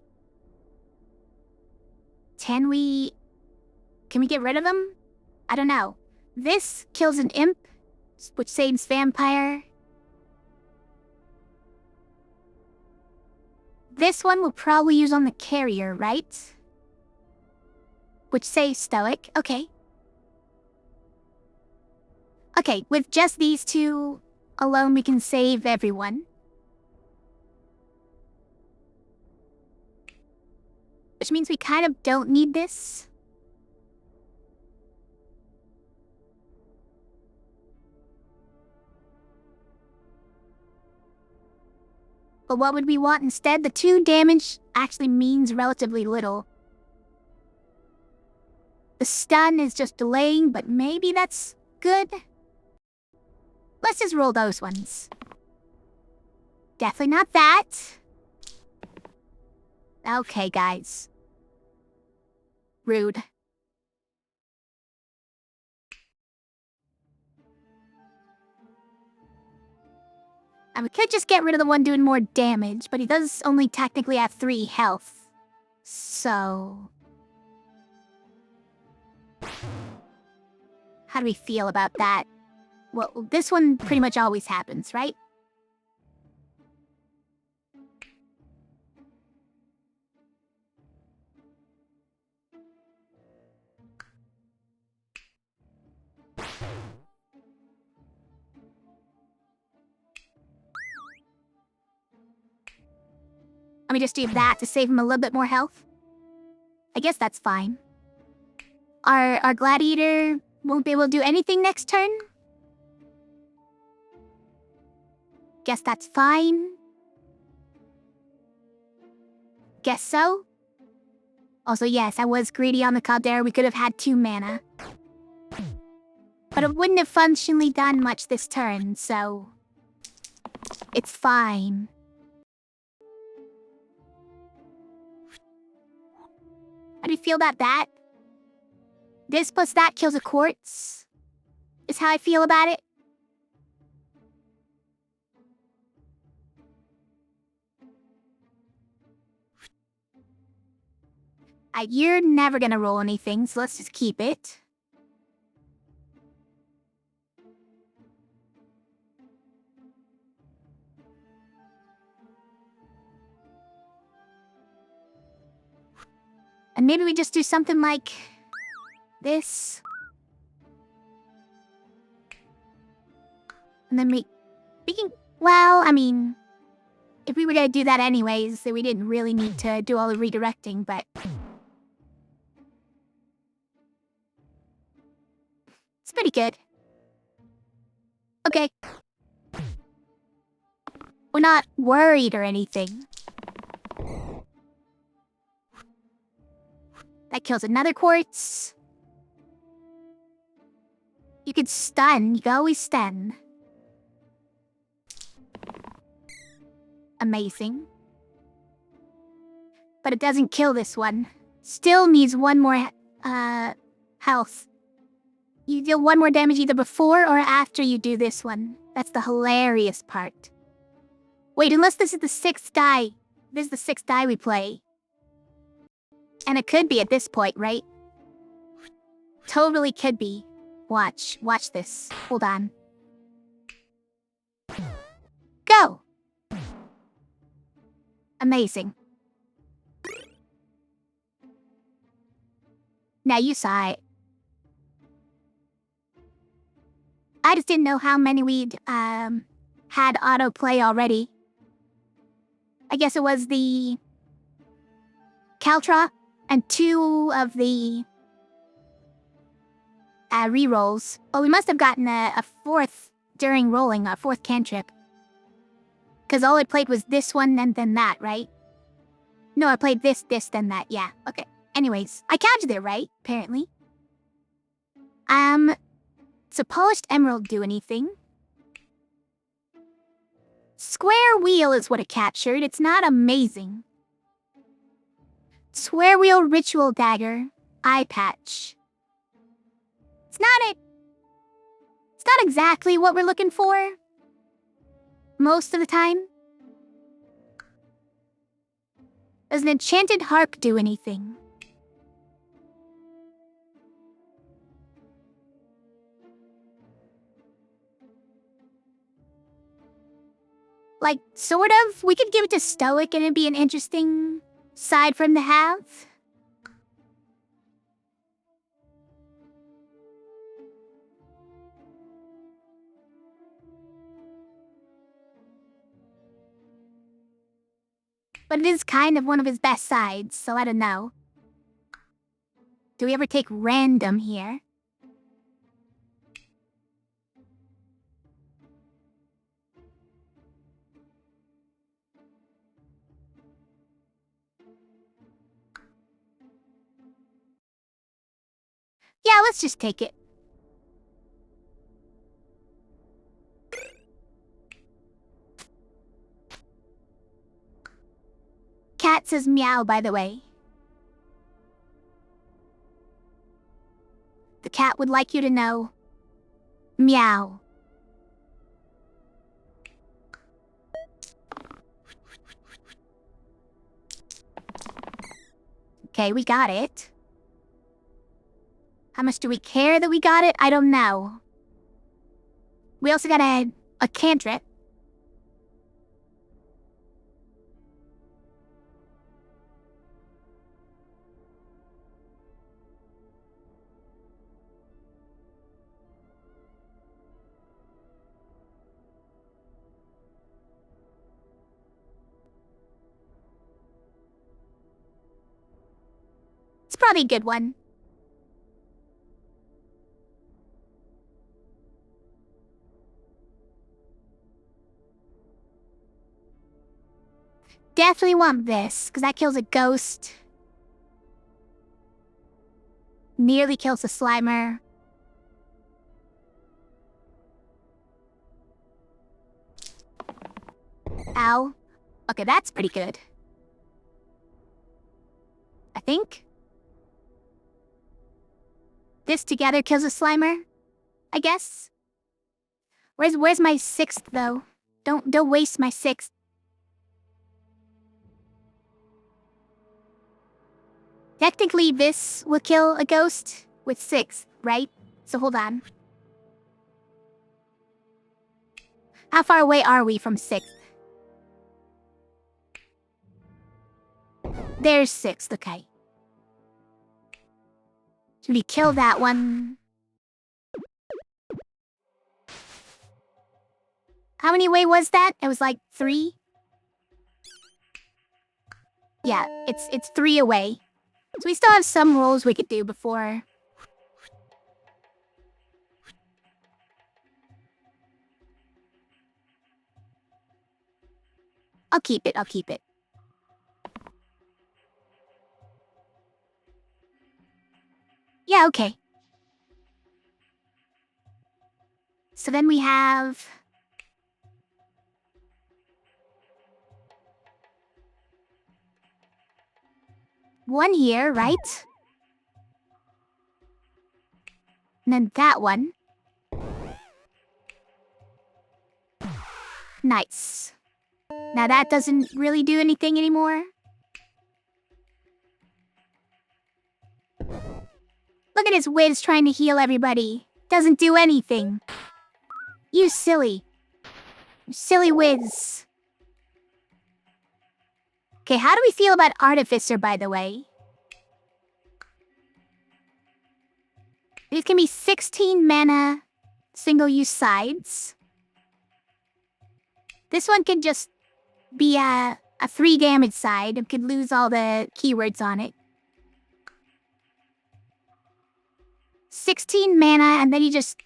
Can we get rid of them? I don't know. This kills an imp, which saves vampire. This one we'll probably use on the carrier, right? Which saves stoic. Okay. Okay, with just these 2 alone, we can save everyone. Which means we kind of don't need this. But what would we want instead? The 2 damage actually means relatively little. The stun is just delaying, but maybe that's good. Let's just roll those ones. Definitely not that. Okay, guys. Rude. And we could just get rid of the one doing more damage, but he does only technically have 3 health. So... how do we feel about that? Well, this one pretty much always happens, right? Let me just do that to save him a little bit more health. I guess that's fine. Our Gladiator won't be able to do anything next turn? Guess that's fine. Guess so. Also, yes, I was greedy on the caldera. We could have had 2 mana. But it wouldn't have functionally done much this turn, so... it's fine. How do you feel about that? This plus that kills a quartz. Is how I feel about it. You're never gonna roll anything, so let's just keep it. And maybe we just do something like this. And then we can, well, I mean, if we were gonna do that anyways, then we didn't really need to do all the redirecting, but... it's pretty good. Okay. We're not worried or anything. That kills another quartz. You could stun. You can always stun. Amazing. But it doesn't kill this one. Still needs 1 more, health. You deal 1 more damage either before or after you do this one. That's the hilarious part. Wait, unless this is the 6th die. This is the 6th die we play. And it could be at this point, right? Totally could be. Watch this. Hold on. Go! Amazing. Now you saw it. I just didn't know how many we'd, had autoplay already. I guess it was the... Caltra and 2 of the... rerolls. Oh, we must have gotten a 4th during rolling, a 4th cantrip. Because all I played was this one and then that, right? No, I played this, then that, yeah. Okay. Anyways, I counted it right, apparently. Does a polished emerald do anything? Square wheel is what it captured. It's not amazing. Square wheel ritual dagger. Eye patch. It's not exactly what we're looking for. Most of the time. Does an enchanted harp do anything? Like, sort of. We could give it to Stoic and it'd be an interesting side for him to have. But it is kind of one of his best sides, so I don't know. Do we ever take random here? Yeah, let's just take it. Cat says meow, by the way. The cat would like you to know. Meow. Okay, we got it. How much do we care that we got it? I don't know. We also got a cantrip. It's probably a good one. Definitely want this, because that kills a ghost. Nearly kills a Slimer. Ow. Okay, that's pretty good. I think. This together kills a Slimer, I guess. Where's my 6th, though? Don't waste my 6th. Technically, this will kill a ghost with 6, right? So hold on. How far away are we from 6th? There's 6th, okay. Should we kill that one? How many away was that? It was like 3? Yeah, it's 3 away. So we still have some rolls we could do before. I'll keep it. Yeah, okay. So then we have... one here, right? And then that one. Nice. Now that doesn't really do anything anymore. Look at his Wiz trying to heal everybody. Doesn't do anything. You silly. Silly Wiz. Okay, how do we feel about Artificer, by the way? These can be 16 mana, single-use sides. This one can just be a 3 damage side. It could lose all the keywords on it. 16 mana, and then you just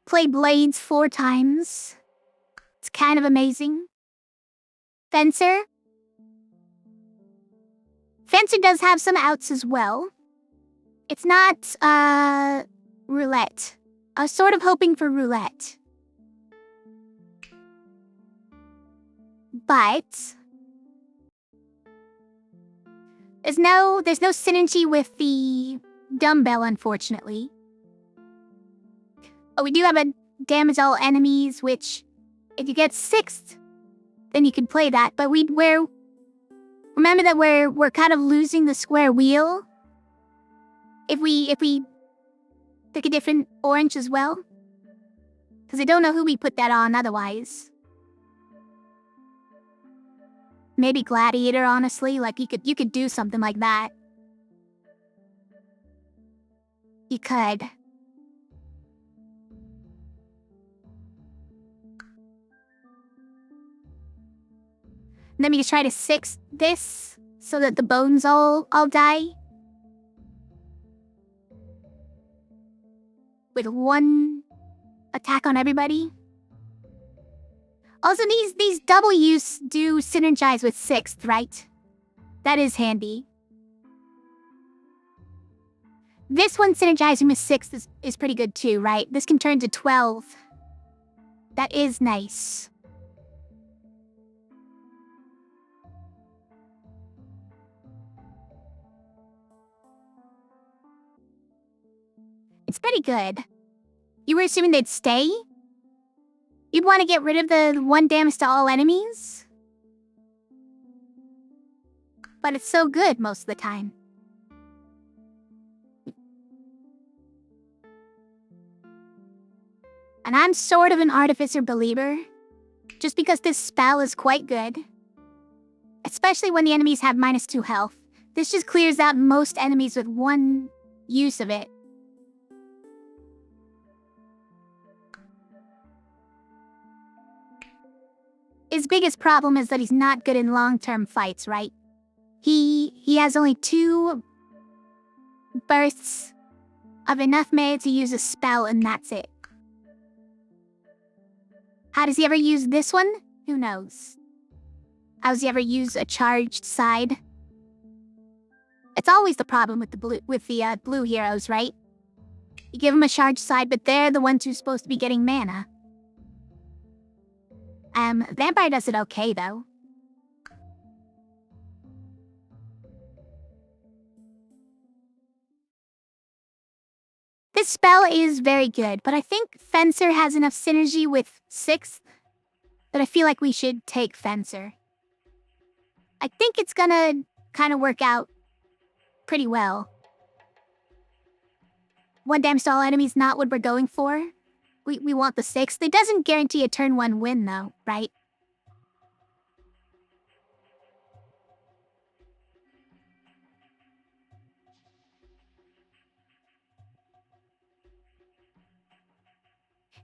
play Blades 4 times. It's kind of amazing. Fencer. Fencer does have some outs as well. It's not, Roulette. I was sort of hoping for Roulette. But... There's no synergy with the dumbbell, unfortunately. But we do have a damage all enemies, which, if you get 6th, then you can play that. But remember that we're kind of losing the square wheel. If we pick a different orange as well. Because I don't know who we put that on otherwise. Maybe Gladiator, honestly. Like, you could do something like that. You could. And then we just try to 6 this so that the bones all die. With 1 attack on everybody. Also, these W's do synergize with 6th, right? That is handy. This one synergizing with 6th is pretty good too, right? This can turn to 12. That is nice. It's pretty good. You were assuming they'd stay? You'd want to get rid of the 1 damage to all enemies? But it's so good most of the time. And I'm sort of an Artificer believer, just because this spell is quite good. Especially when the enemies have -2 health. This just clears out most enemies with 1 use of it. His biggest problem is that he's not good in long-term fights, right? He has only 2 bursts of enough mana to use a spell, and that's it. How does he ever use this one? Who knows? How's you ever use a charged side? It's always the problem with the blue heroes, right? You give them a charged side, but they're the ones who's supposed to be getting mana. Vampire does it okay, though. This spell is very good, but I think Fencer has enough synergy with 6th that I feel like we should take Fencer. I think it's gonna kind of work out pretty well. 1 damage to all enemies, not what we're going for. We want the 6th. It doesn't guarantee a turn 1 win, though, right?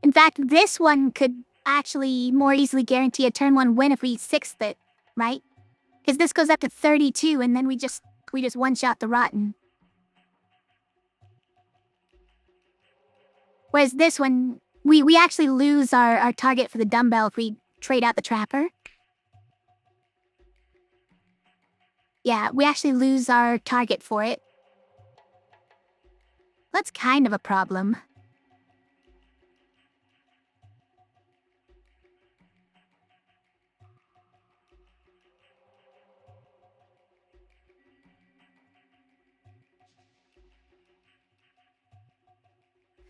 In fact, this one could actually more easily guarantee a turn 1 win if we 6th it, right? Because this goes up to 32, and then we just one-shot the Rotten. Whereas this one, we actually lose our target for the dumbbell if we trade out the Trapper. Yeah, we actually lose our target for it. That's kind of a problem.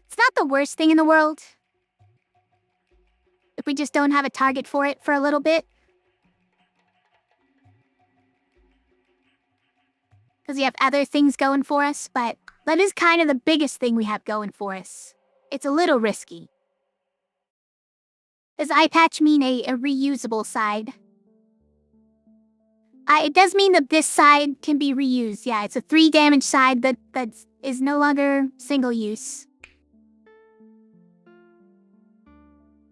It's not the worst thing in the world if we just don't have a target for it for a little bit. Because we have other things going for us, but that is kind of the biggest thing we have going for us. It's a little risky. Does eye patch mean a reusable side? It does mean that this side can be reused. Yeah, it's a 3 damage side that is no longer single use.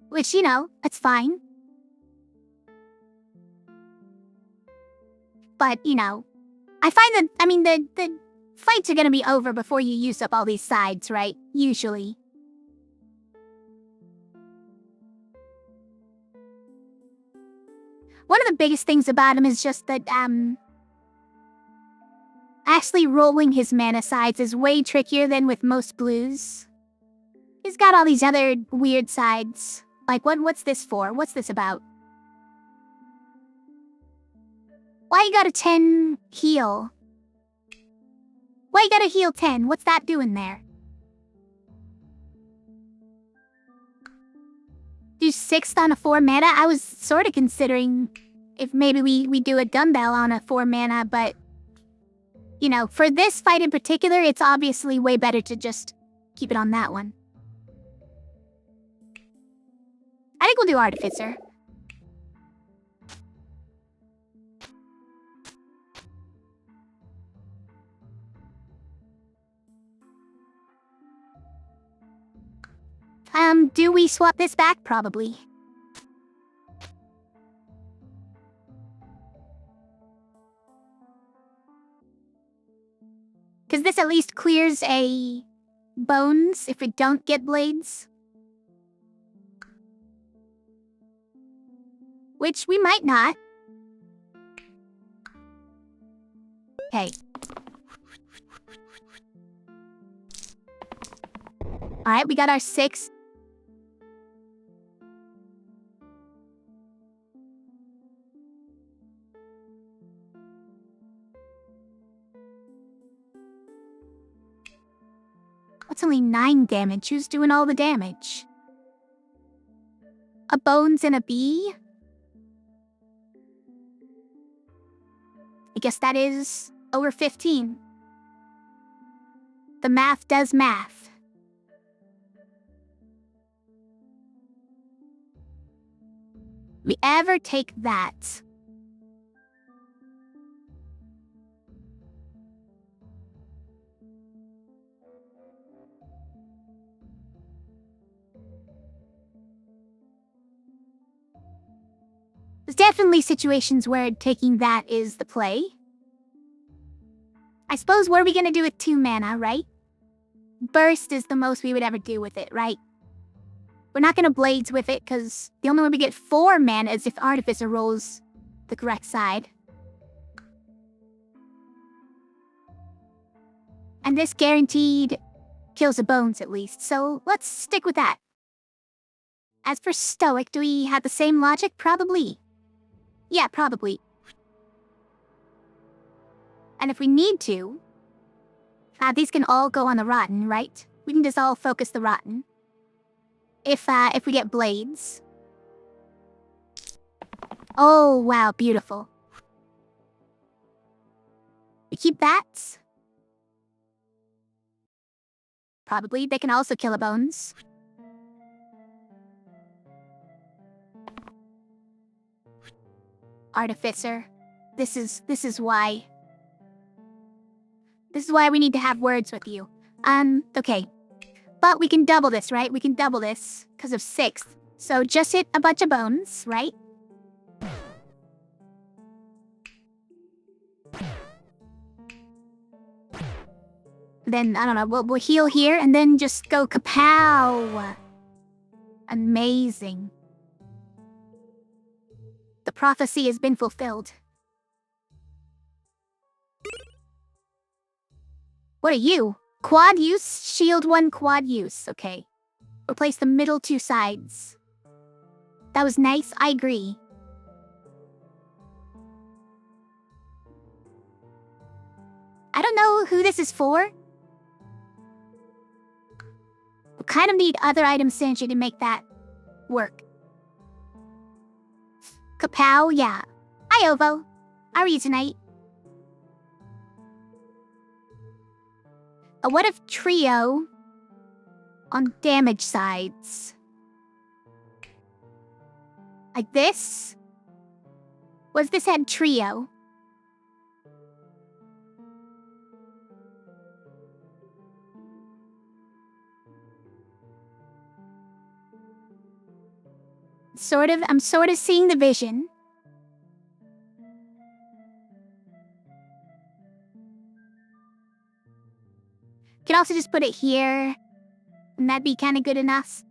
Which, you know, that's fine. But, you know, I find that, I mean, the fights are gonna be over before you use up all these sides, right? Usually. One of the biggest things about him is just that, actually rolling his mana sides is way trickier than with most blues. He's got all these other weird sides. Like, what's this for? What's this about? Why you got a 10 heal? Why you gotta heal 10? What's that doing there? Do 6th on a 4 mana? I was sort of considering if maybe we do a dumbbell on a 4 mana, but... You know, for this fight in particular, it's obviously way better to just keep it on that one. I think we'll do Artificer. Do we swap this back? Probably. Because this at least clears a bones if we don't get blades. Which we might not. Okay. Alright, we got our 6. That's only 9 damage. Who's doing all the damage? A bones and a bee? I guess that is over 15. The math does math. We ever take that? There's definitely situations where taking that is the play. I suppose what are we gonna do with 2 mana, right? Burst is the most we would ever do with it, right? We're not gonna Blades with it, because the only way we get 4 mana is if Artificer rolls the correct side. And this guaranteed kills the bones at least, so let's stick with that. As for stoic, do we have the same logic? Probably. Yeah, probably. And if we need to, these can all go on the rotten, right? We can just all focus the rotten. If we get blades. Oh, wow, beautiful. We keep that. Probably, they can also kill the bones. Artificer. This is why. This is why we need to have words with you. Okay. But we can double this, right? We can double this because of 6. So just hit a bunch of bones, right? Then, I don't know, we'll heal here and then just go kapow. Amazing. The prophecy has been fulfilled. What are you? Quad use? Shield 1 quad use. Okay. Replace the middle 2 sides. That was nice, I agree. I don't know who this is for. We kind of need other item synergy to make that work. Kapow, yeah. Hi, Ovo. How are you tonight? What if trio on damage sides? Like this? Was this had trio? I'm sort of seeing the vision. Could also just put it here, and that'd be kind of good enough.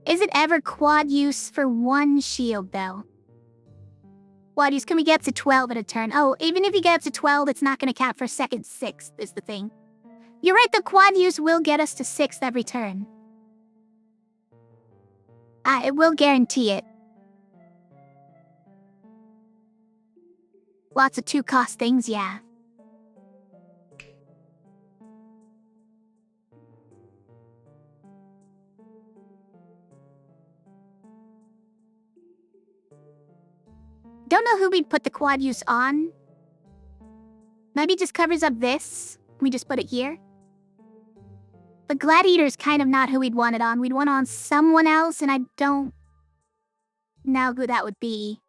Is it ever quad use for 1 shield, though? Quad use, can we get up to 12 at a turn? Oh, even if you get up to 12, it's not going to count for second 6th, is the thing. You're right, the quad use will get us to 6th every turn. It will guarantee it. Lots of 2-cost things, yeah. Don't know who we'd put the quad use on. Maybe just covers up this. We just put it here. But Gladiator's kind of not who we'd want it on. We'd want it on someone else, and I don't know who that would be.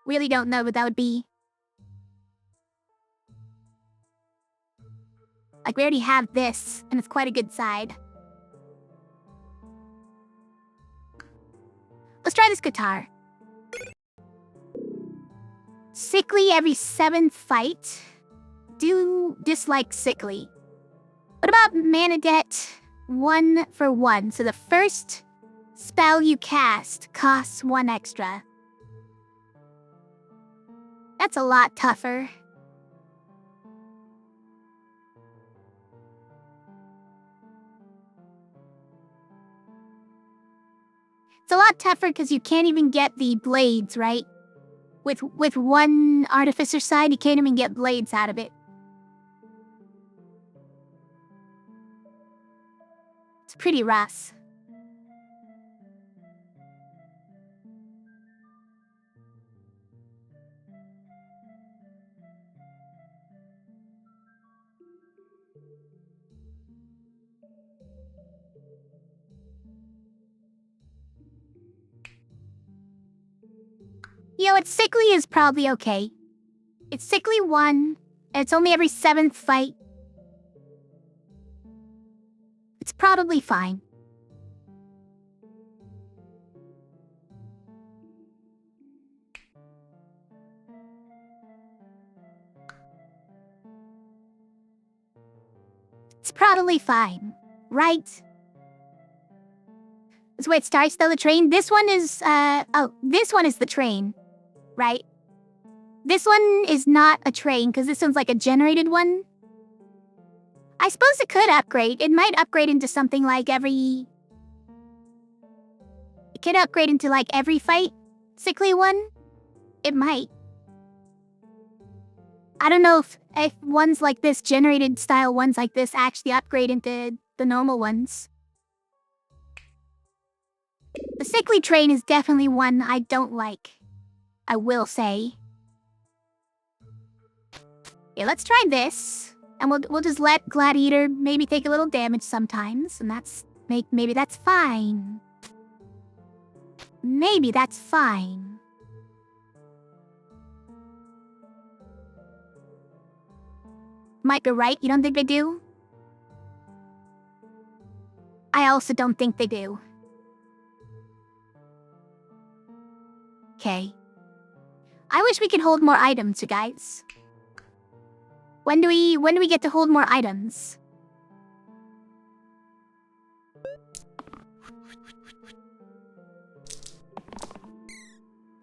Really don't know who that would be. Like, we already have this, and it's quite a good side. Let's try this guitar. Sickly every 7th fight. Do dislike Sickly. What about Mana Debt 1 for 1? So the first spell you cast costs 1 extra. That's a lot tougher. It's a lot tougher because you can't even get the blades, right? With 1 Artificer side, you can't even get blades out of it. It's pretty rough. You know what, Sickly is probably okay. It's Sickly 1, and it's only every 7th fight. It's probably fine. It's probably fine, right? So wait, starts though the train? This one is, this one is the train, right? This one is not a train, because this one's like a generated one. I suppose it could upgrade. It might upgrade into something like every... It could upgrade into like every fight, sickly one. It might. I don't know if ones like this, generated style ones like this, actually upgrade into the normal ones. The sickly train is definitely one I don't like. I will say. Okay, let's try this. And we'll just let Gladiator maybe take a little damage sometimes. And maybe that's fine. Maybe that's fine. Might be right, you don't think they do? I also don't think they do. Okay. I wish we could hold more items, you guys. When do we get to hold more items?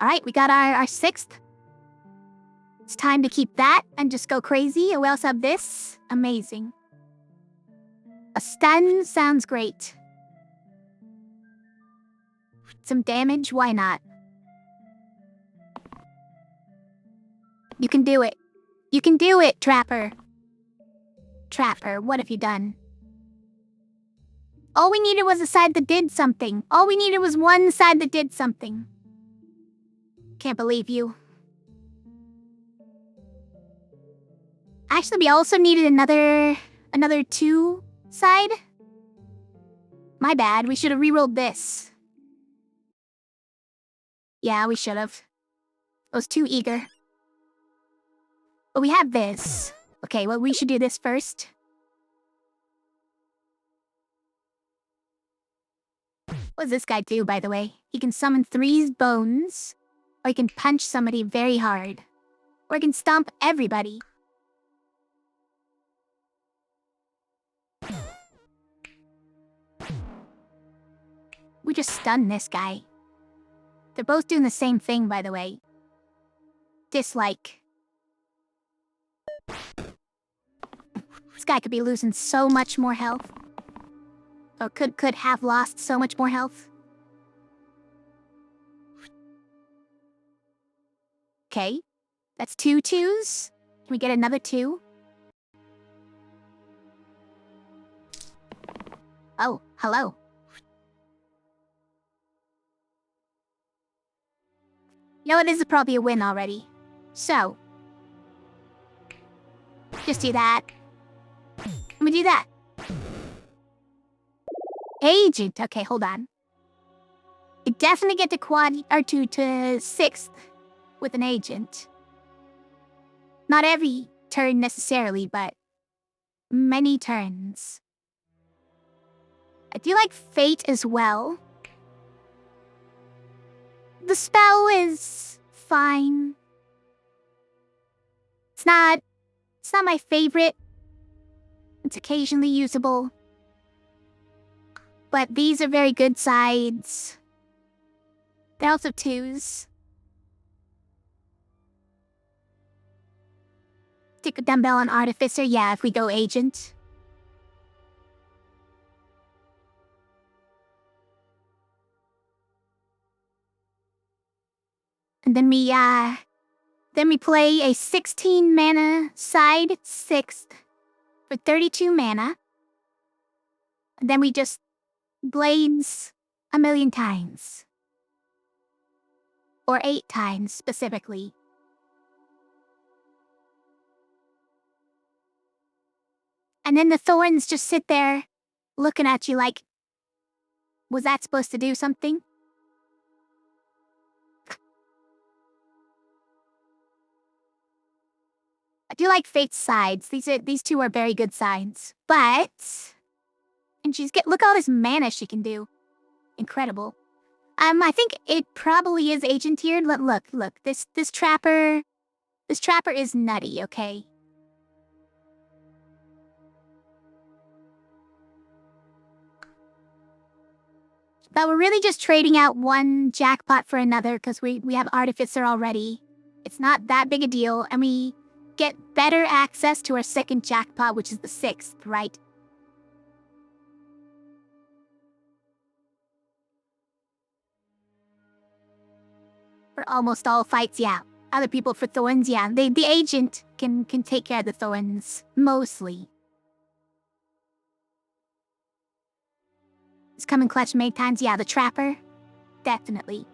Alright, we got our 6th. It's time to keep that and just go crazy. We also have this. Amazing. A stun sounds great. Some damage, why not? You can do it. You can do it, Trapper. Trapper, what have you done? All we needed was a side that did something. All we needed was one side that did something. Can't believe you. Actually, we also needed another 2 side. My bad, we should have rerolled this. Yeah, we should have. I was too eager. But we have this. Okay, well, we should do this first. What does this guy do, by the way? He can summon 3 bones, or he can punch somebody very hard, or he can stomp everybody. We just stunned this guy. They're both doing the same thing, by the way. Dislike. This guy could be losing so much more health. Or could have lost so much more health. Okay. That's 2 2s. Can we get another 2? Oh, hello. You know, it is probably a win already. So. Just do that. Let me do that. Agent. Okay, hold on. You definitely get to quad or to 6th with an agent. Not every turn necessarily, but many turns. I do like Fate as well. The spell is fine. It's not my favorite. It's occasionally usable. But these are very good sides. They're also 2s. Stick a dumbbell on Artificer, yeah, if we go Agent. And then we play a 16 mana side 6th for 32 mana. And then we just blades a million times. Or 8 times, specifically. And then the thorns just sit there, looking at you like, was that supposed to do something? I do like Fate's sides. These 2 are very good sides. But... And look at all this mana she can do. Incredible. I think it probably is agent tiered. Look. This trapper is nutty, okay? That we're really just trading out one jackpot for another because we have Artificer already. It's not that big a deal, and we get better access to our second jackpot, which is the 6th, right? For almost all fights, yeah. Other people for thorns, yeah. The agent can take care of the thorns, mostly. It's come in clutch many times, yeah. The trapper, definitely.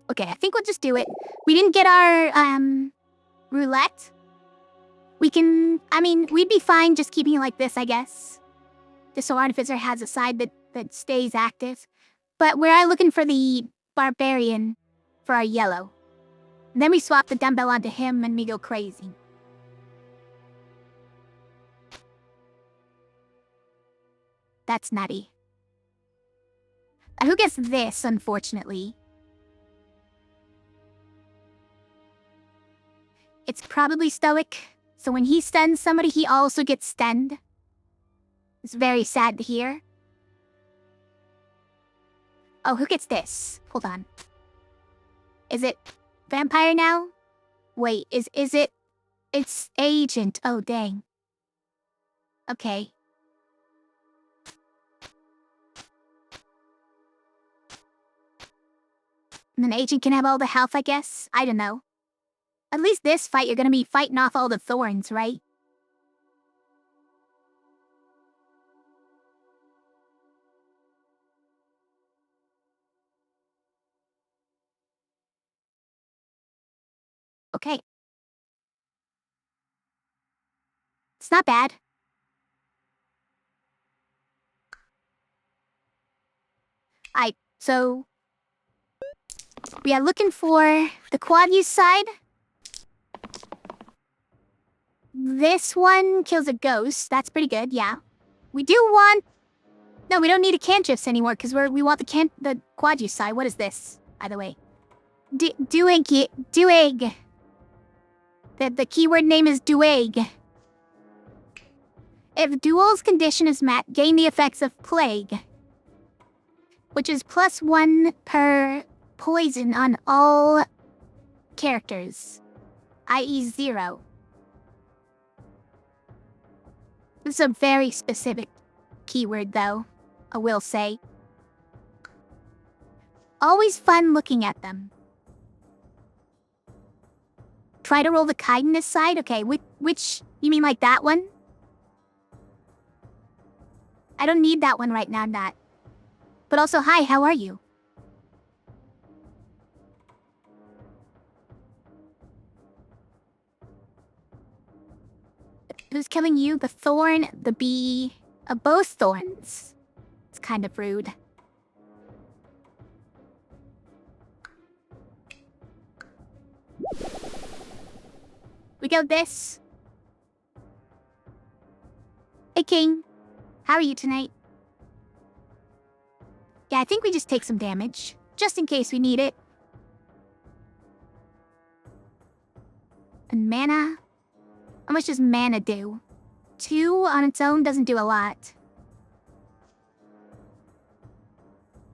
Okay, I think we'll just do it. We didn't get our, roulette. We can, I mean, we'd be fine just keeping it like this, I guess. Just so Artificer has a side that stays active. But we're looking for the Barbarian for our yellow. And then we swap the dumbbell onto him and we go crazy. That's nutty. Who gets this, unfortunately? It's probably Stoic, so when he stuns somebody, he also gets stunned. It's very sad to hear. Oh, who gets this? Hold on. Is it Vampire now? Wait, is it... It's Agent. Oh, dang. Okay. And then Agent can have all the health, I guess? I don't know. At least this fight, you're gonna be fighting off all the thorns, right? Okay. It's not bad. So... We are looking for the quad use side. This one kills a ghost. That's pretty good, yeah. We do want... No, we don't need a cantrips anymore, because we want the quad use side. What is this, by the way? Dueg. The keyword name is Dueg. If Duel's condition is met, gain the effects of Plague, which is +1 per poison on all characters, i.e. 0. This is a very specific keyword, though, I will say. Always fun looking at them. Try to roll the kindness side? Okay, which... You mean like that one? I don't need that one right now, Nat. But also, hi, how are you? Who's killing you? The thorn, the bee... both thorns. It's kind of rude. We go this. Hey, King. How are you tonight? Yeah, I think we just take some damage. Just in case we need it. And mana? How much does mana do? 2 on its own doesn't do a lot.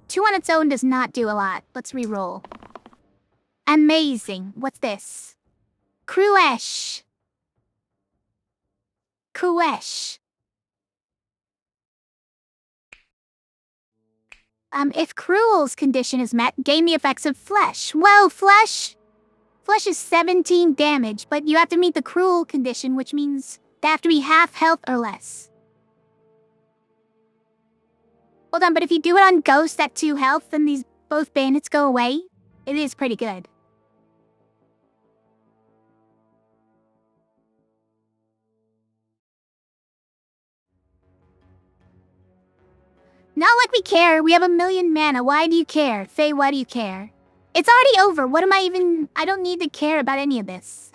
2 on its own does not do a lot. Let's re-roll. Amazing. What's this? Cruesh. Cruesh. If Cruel's condition is met, gain the effects of Flesh. Well, Flesh is 17 damage, but you have to meet the Cruel condition, which means they have to be half health or less. Hold on, but if you do it on Ghost at 2 health, then both bandits go away. It is pretty good. Not like we care. We have 1,000,000 mana. Why do you care? Faye, why do you care? It's already over. What am I even... I don't need to care about any of this.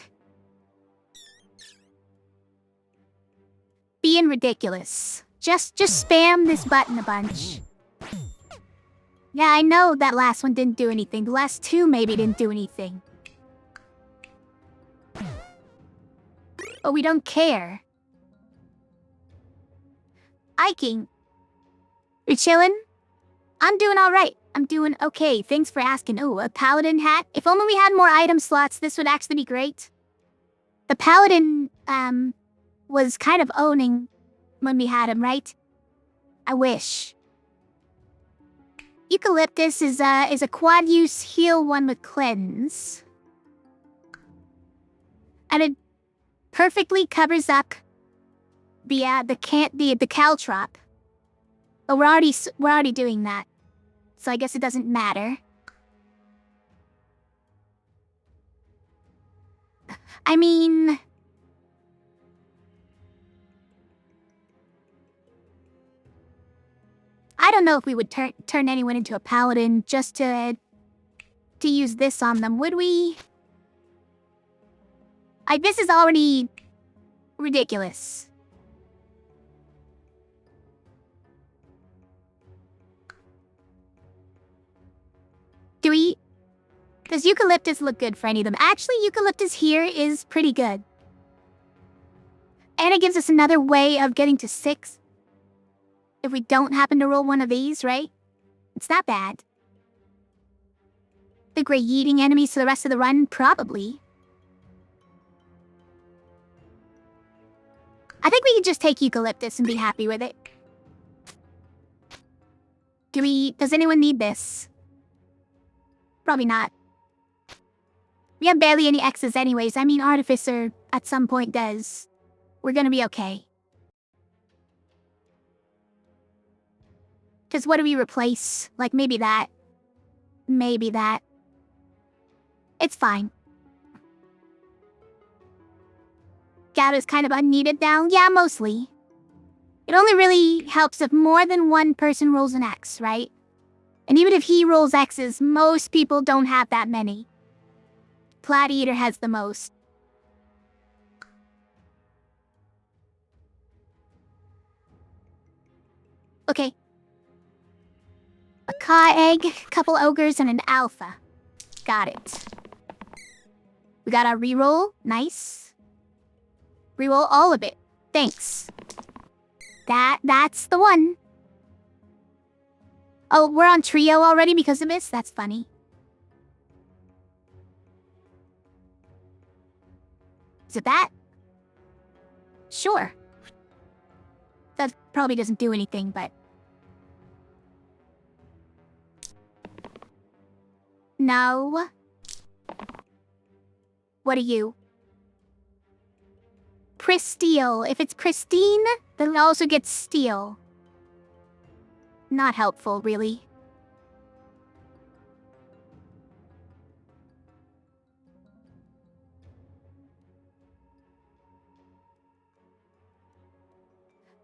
Being ridiculous. Just spam this button a bunch. Yeah, I know that last one didn't do anything. The last 2 maybe didn't do anything. But we don't care. hiking. You chillin'? I'm doing alright. I'm doing okay. Thanks for asking. Oh, a paladin hat? If only we had more item slots, this would actually be great. The paladin, was kind of owning when we had him, right? I wish. Eucalyptus is a quad-use heal one with cleanse. And it perfectly covers up the caltrop. But we're already doing that. So I guess it doesn't matter. I mean, I don't know if we would turn anyone into a paladin just to use this on them, would we? This is already ridiculous. Does eucalyptus look good for any of them? Actually, eucalyptus here is pretty good. And it gives us another way of getting to 6. If we don't happen to roll one of these, right? It's not bad. The Grey eating enemies for the rest of the run? Probably. I think we could just take eucalyptus and be happy with it. Does anyone need this? Probably not. We have barely any X's anyways. I mean, Artificer at some point does. We're gonna be okay. Because what do we replace? Like, maybe that. Maybe that. It's fine. Gato's kind of unneeded now? Yeah, mostly. It only really helps if more than one person rolls an X, right? And even if he rolls X's, most people don't have that many. Plat Eater has the most. Okay. A Ka egg, couple ogres, and an alpha. Got it. We got our reroll. Nice. Reroll all of it. Thanks. That's the one. Oh, we're on trio already because of this? That's funny. Is it that? Sure. That probably doesn't do anything, but... No. What are you? Pristeel. If it's pristine, then it also gets steel. Not helpful, really.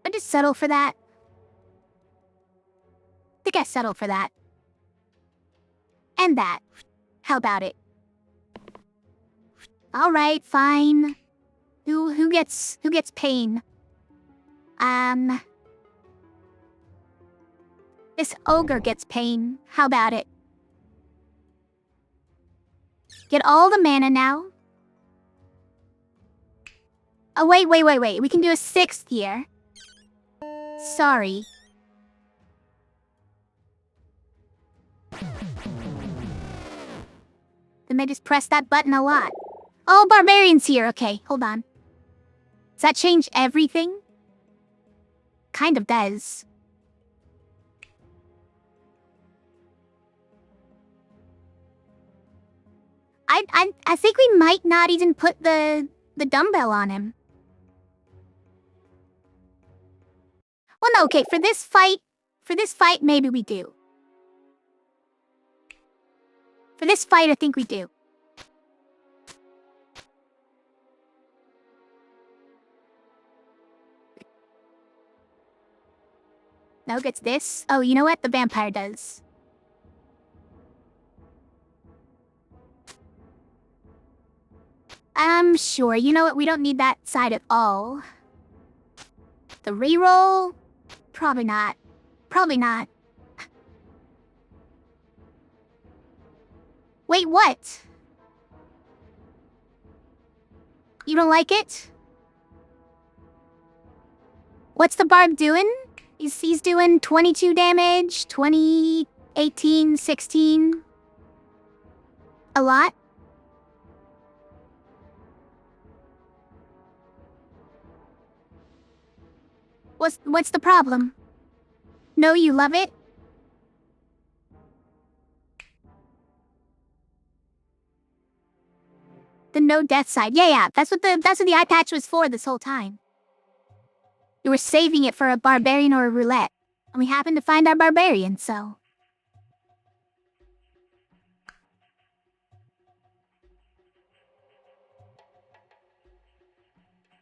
I just settle for that. I think I settle for that. And that. How about it? Alright, fine. Who gets pain? This ogre gets pain. How about it? Get all the mana now. Oh, wait. We can do a 6th here. Sorry. Then I just press that button a lot. Oh, Barbarian's here. Okay, hold on. Does that change everything? Kind of does. I think we might not even put the dumbbell on him. Well, no, okay, for this fight, maybe we do. For this fight, I think we do. No, gets this. Oh, you know what? The vampire does. Sure. You know what? We don't need that side at all. The reroll? Probably not. Probably not. Wait, what? You don't like it? What's the barb doing? He's doing 22 damage, 20, 18, 16. A lot. What's the problem? No, you love it? The no death side. Yeah. That's what the eye patch was for this whole time. You were saving it for a barbarian or a roulette. And we happened to find our barbarian, so.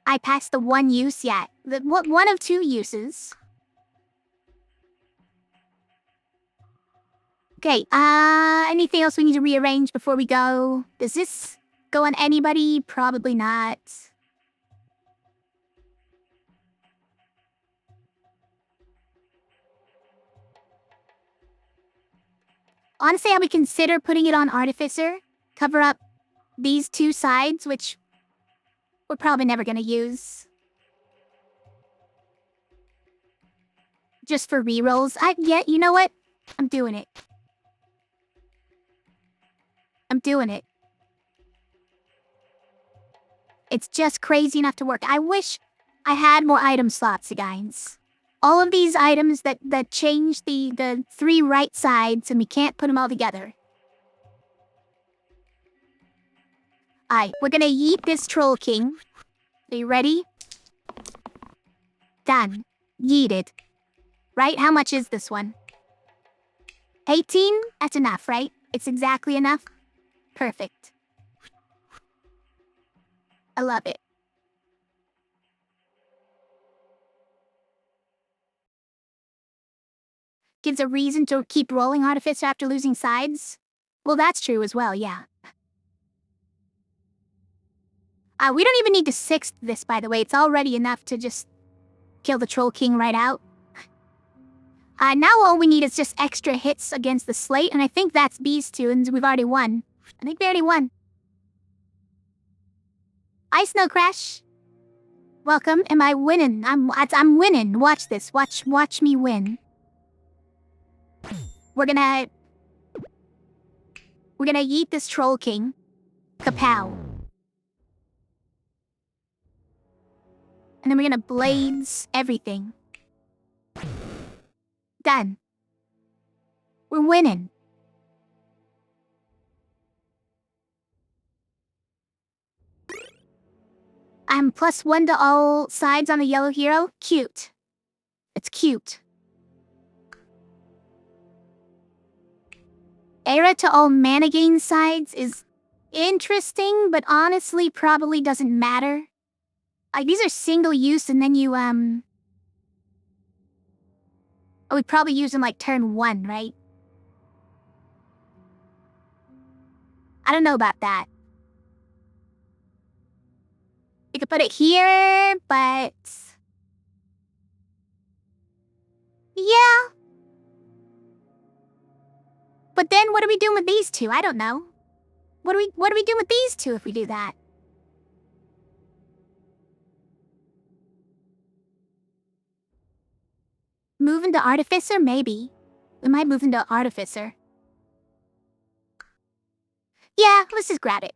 I passed the one use yet. One of two uses. Okay, anything else we need to rearrange before we go? Does this go on anybody? Probably not. Honestly, I would consider putting it on Artificer. Cover up these two sides, which we're probably never gonna use. Just for rerolls. Yeah, you know what? I'm doing it. I'm doing it. It's just crazy enough to work. I wish I had more item slots, guys. All of these items that change the three right sides and we can't put them all together. Alright, we're gonna yeet this Troll King. Are you ready? Done. Yeeted. Right? How much is this one? 18? That's enough, right? It's exactly enough? Perfect. I love it. Gives a reason to keep rolling Artificer after losing sides? Well, that's true as well, yeah. We don't even need to sixth this, by the way. It's already enough to just kill the Troll King right out. Now all we need is just extra hits against the slate, and I think that's these two, and we've already won. I think we already won. Ice Snow Crash. Welcome. Am I winning? I'm winning. Watch this. Watch me win. We're gonna yeet this Troll King. Kapow. And then we're gonna blades everything. Done. We're winning. I'm +1 to all sides on the yellow hero. Cute. It's cute. Era to all mana gain sides is interesting, but honestly probably doesn't matter. These are single use and then you, oh, we probably use them like turn 1, right? I don't know about that. You could put it here, but... yeah. But then what are we doing with these two? I don't know. What are we doing with these two if we do that? Move into Artificer? Maybe. We might move into Artificer. Yeah, let's just grab it.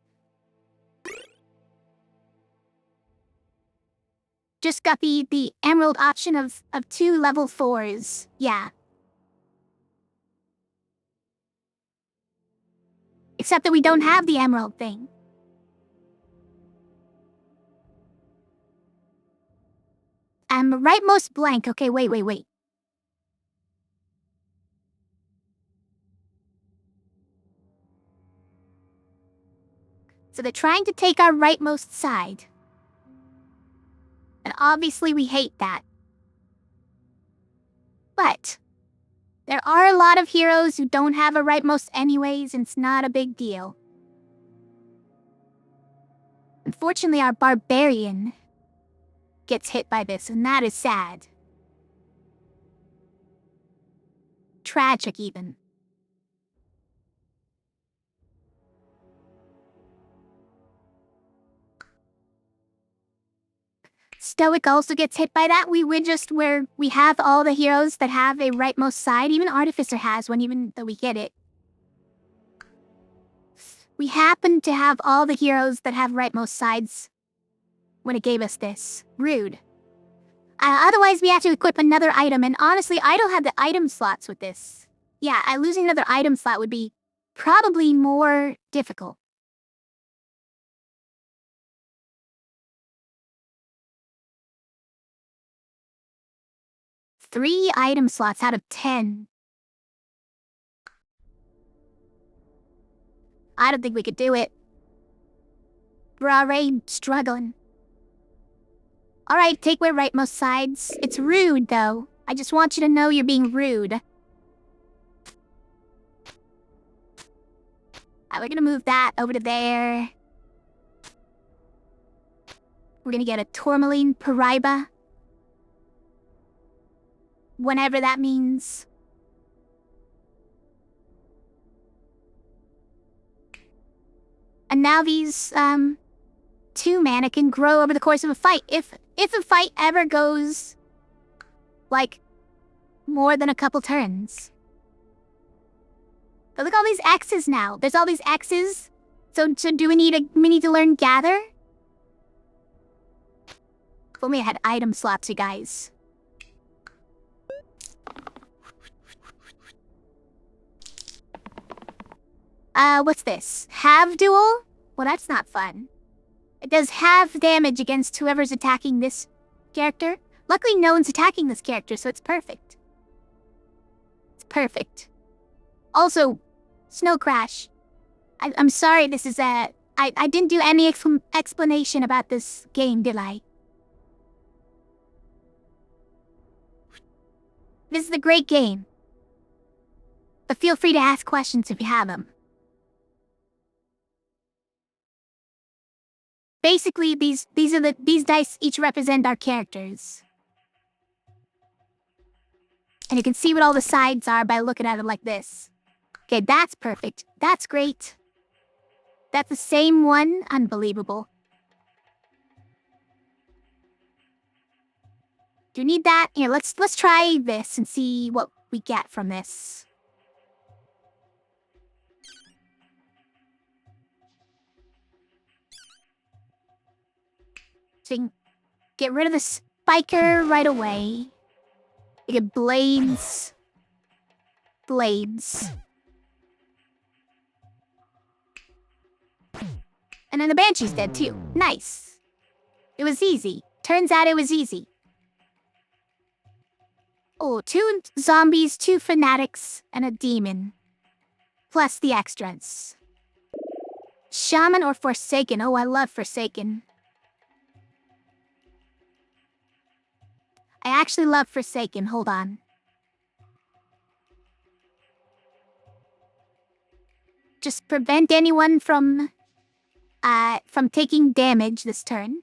Just got the emerald option of 2 level 4s. Yeah. Except that we don't have the emerald thing. Rightmost blank. Okay, wait. So they're trying to take our rightmost side. And obviously we hate that. But there are a lot of heroes who don't have a rightmost anyways, and it's not a big deal. Unfortunately, our barbarian gets hit by this, and that is sad. Tragic, even. Stoic also gets hit by that. We have all the heroes that have a rightmost side. Even Artificer has one, even though we get it. We happen to have all the heroes that have rightmost sides when it gave us this. Rude. Otherwise, we have to equip another item, and honestly, I don't have the item slots with this. Yeah, losing another item slot would be probably more difficult. Three item slots out of 10. I don't think we could do it. We're already struggling. Alright, take away rightmost sides. It's rude, though. I just want you to know you're being rude. We're gonna move that over to there. We're gonna get a Tourmaline Paraiba. Whenever that means. And now these, 2 mana can grow over the course of a fight. If a fight ever goes, like, more than a couple turns. But look at all these X's now. There's all these X's. So do we need to learn Gather? If only I had item slots, you guys. What's this? Halve duel? Well, that's not fun. It does half damage against whoever's attacking this character. Luckily, no one's attacking this character, so it's perfect. It's perfect. Also, Snow Crash. I'm sorry this is I didn't do any explanation about this game, did I? This is a great game. But feel free to ask questions if you have them. Basically, these dice each represent our characters. And you can see what all the sides are by looking at it like this. Okay, that's perfect. That's great. That's the same one. Unbelievable. Do you need that? Here, let's try this and see what we get from this. So you can get rid of the spiker right away. You get blades. Blades. And then the Banshee's dead too. Nice. It was easy. Turns out it was easy. Oh, 2 zombies, 2 fanatics, and a demon. Plus the extras. Shaman or Forsaken? Oh, I love Forsaken. I actually love Forsaken. Hold on. Just prevent anyone from taking damage this turn.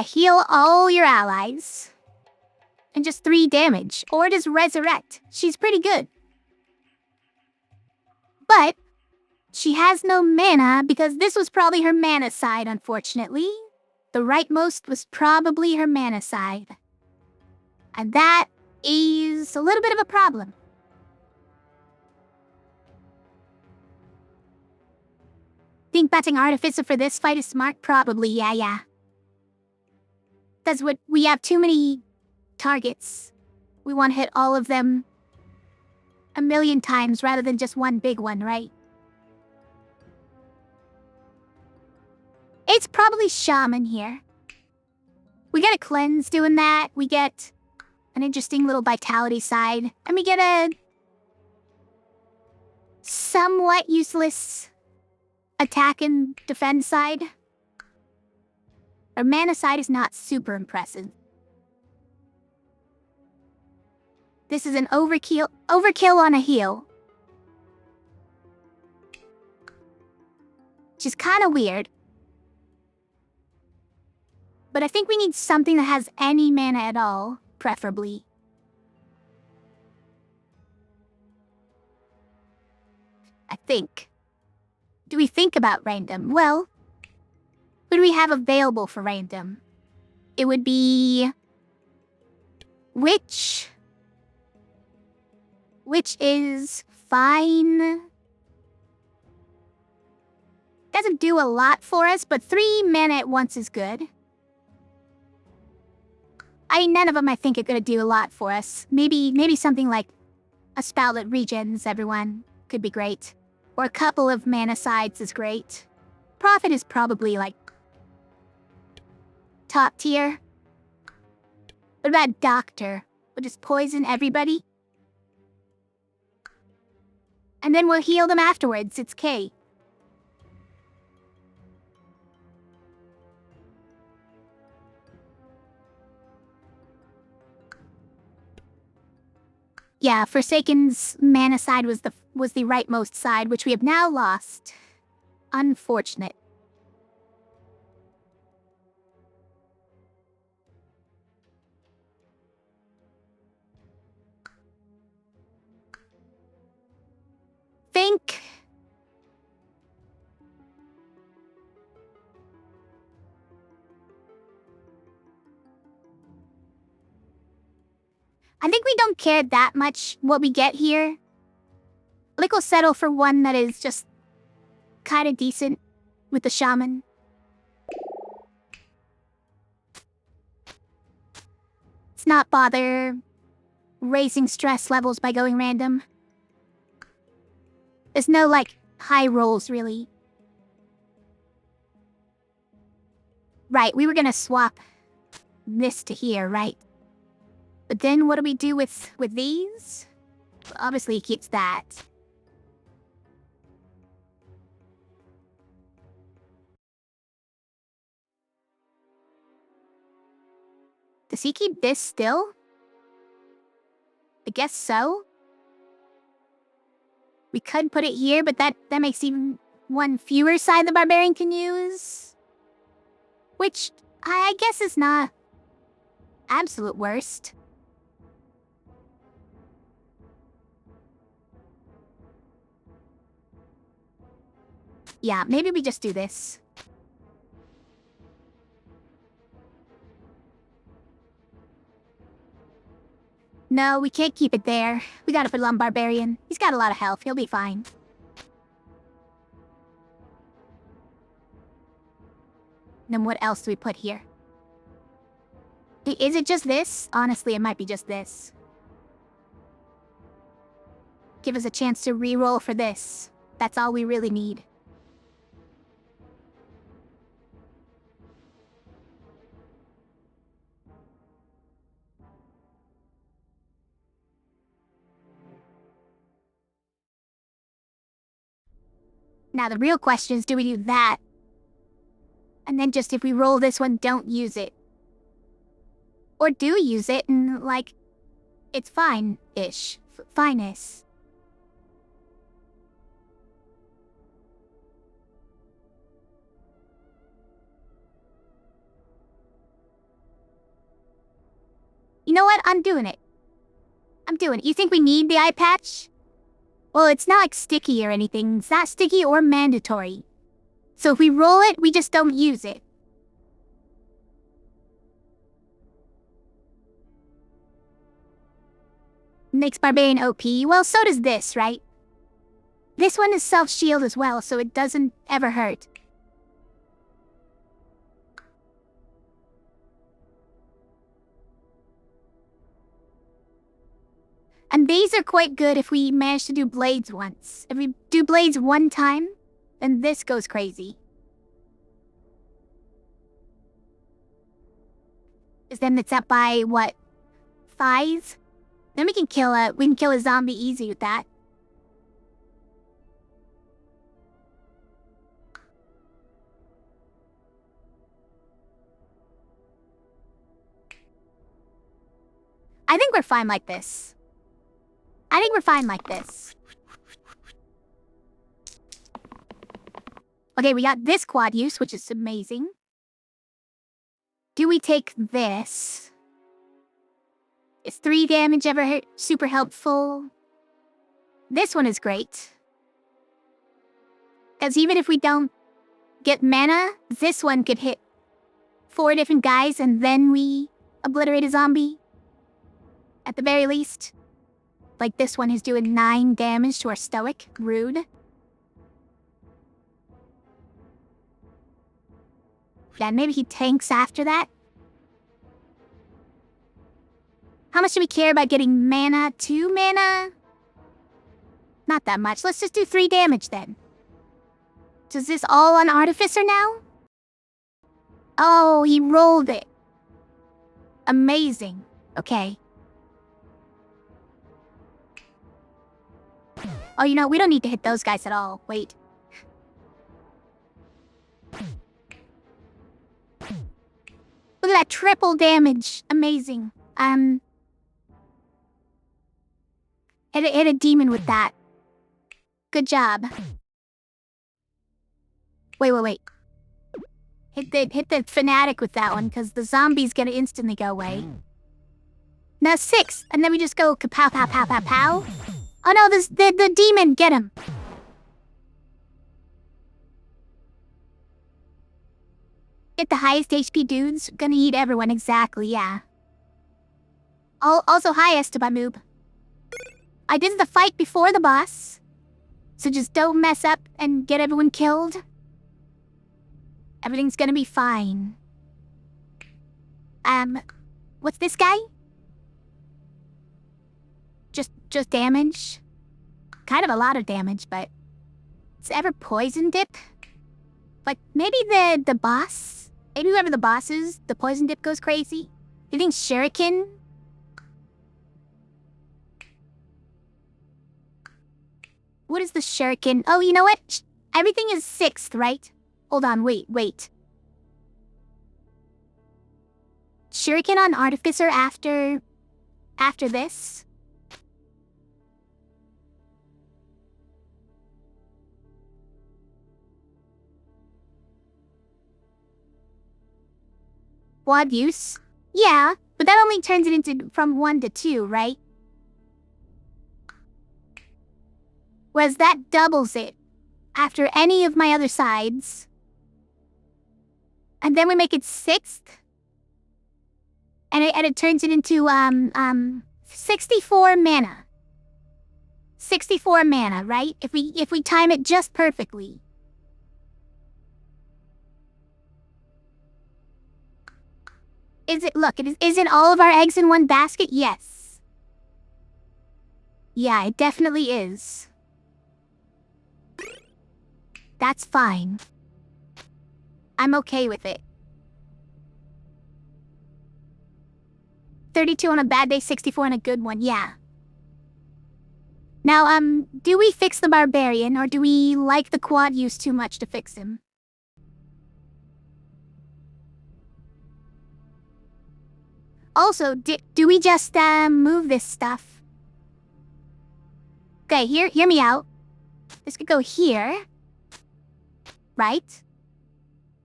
Heal all your allies. And just 3 damage. Or just resurrect. She's pretty good. But she has no mana because this was probably her mana side, unfortunately. The rightmost was probably her mana side. And that is a little bit of a problem. Think batting Artificer for this fight is smart? Probably, yeah. That's what we have too many targets. We want to hit all of them a million times rather than just one big one, right? It's probably Shaman here. We get a cleanse doing that. We get an interesting little vitality side. And we get a somewhat useless attack and defense side. Our mana side is not super impressive. This is an overkill on a heal. Which is kind of weird. But I think we need something that has any mana at all, preferably. I think. Do we think about random? Well, What do we have available for random? It would be... Which is fine. Doesn't do a lot for us, but 3 mana at once is good. None of them I think are gonna do a lot for us. Maybe something like a spell that regens everyone could be great. Or a couple of mana sides is great. Prophet is probably like top tier. What about Doctor? We'll just poison everybody. And then we'll heal them afterwards. It's K. Yeah, Forsaken's mana side was the rightmost side, which we have now lost. Unfortunate. Think. I think we don't care that much what we get here. I think we'll settle for one that is just kind of decent with the shaman. Let's not bother raising stress levels by going random. There's no, like, high rolls, really. Right, we were gonna swap this to here, right? But then what do we do with these? Obviously he keeps that. Does he keep this still? I guess so. We could put it here, but that makes even one fewer side the barbarian can use. Which I guess is not absolute worst. Yeah, maybe we just do this. No, we can't keep it there. We gotta put it on Barbarian. He's got a lot of health. He'll be fine. Then what else do we put here? Is it just this? Honestly, it might be just this. Give us a chance to re-roll for this. That's all we really need. Now the real question is, do we do that? And then just if we roll this one, don't use it. Or do use it and, like, it's fine-ish. Finest. You know what? I'm doing it. I'm doing it. You think we need the eye patch? Well, it's not like sticky or anything. It's not sticky or mandatory. So if we roll it, we just don't use it. Makes Barbarian OP. Well, so does this, right? This one is self-shield as well, so it doesn't ever hurt. And these are quite good if we manage to do blades once. If we do blades one time, then this goes crazy. Because then it's up by, what, 5? Then we can kill a zombie easy with that. I think we're fine like this. Okay, we got this quad use, which is amazing. Do we take this? Is 3 damage ever super helpful? This one is great. Because even if we don't get mana, this one could hit 4 different guys and then we obliterate a zombie. At the very least. Like this one is doing 9 damage to our stoic. Rude. Yeah, maybe he tanks after that. How much do we care about getting mana? 2 mana? Not that much. Let's just do 3 damage then. Does this all on Artificer now? Oh, he rolled it. Amazing. Okay. Oh, you know, we don't need to hit those guys at all. Wait. Look at that triple damage. Amazing. Hit a demon with that. Good job. Wait. Hit the fanatic with that one, because the zombie's gonna instantly go away. Now 6, and then we just go kapow, pow, pow, pow, pow. Oh no, the demon, get him. Get the highest HP dudes, gonna eat everyone, exactly, yeah. Also hi Esteban. I did the fight before the boss, so just don't mess up and get everyone killed. Everything's gonna be fine. What's this guy? Just damage? Kind of a lot of damage, but... Is it ever poison dip? Like, maybe the boss? Maybe whoever the boss is, the poison dip goes crazy? You think Shuriken? What is the Shuriken? Oh, you know what? Everything is 6th, right? Hold on, wait. Shuriken on Artificer after this? Quad use? Yeah, but that only turns it into from 1 to 2, right? Whereas that doubles it after any of my other sides. And then we make it 6th. And it turns it into 64 mana. 64 mana, right? If we time it just perfectly. Is it all of our eggs in one basket? Yes. Yeah, it definitely is. That's fine. I'm okay with it. 32 on a bad day, 64 on a good one, yeah. Now, do we fix the barbarian, or do we like the quad use too much to fix him? Also, do we just, move this stuff? Okay, hear me out. This could go here. Right?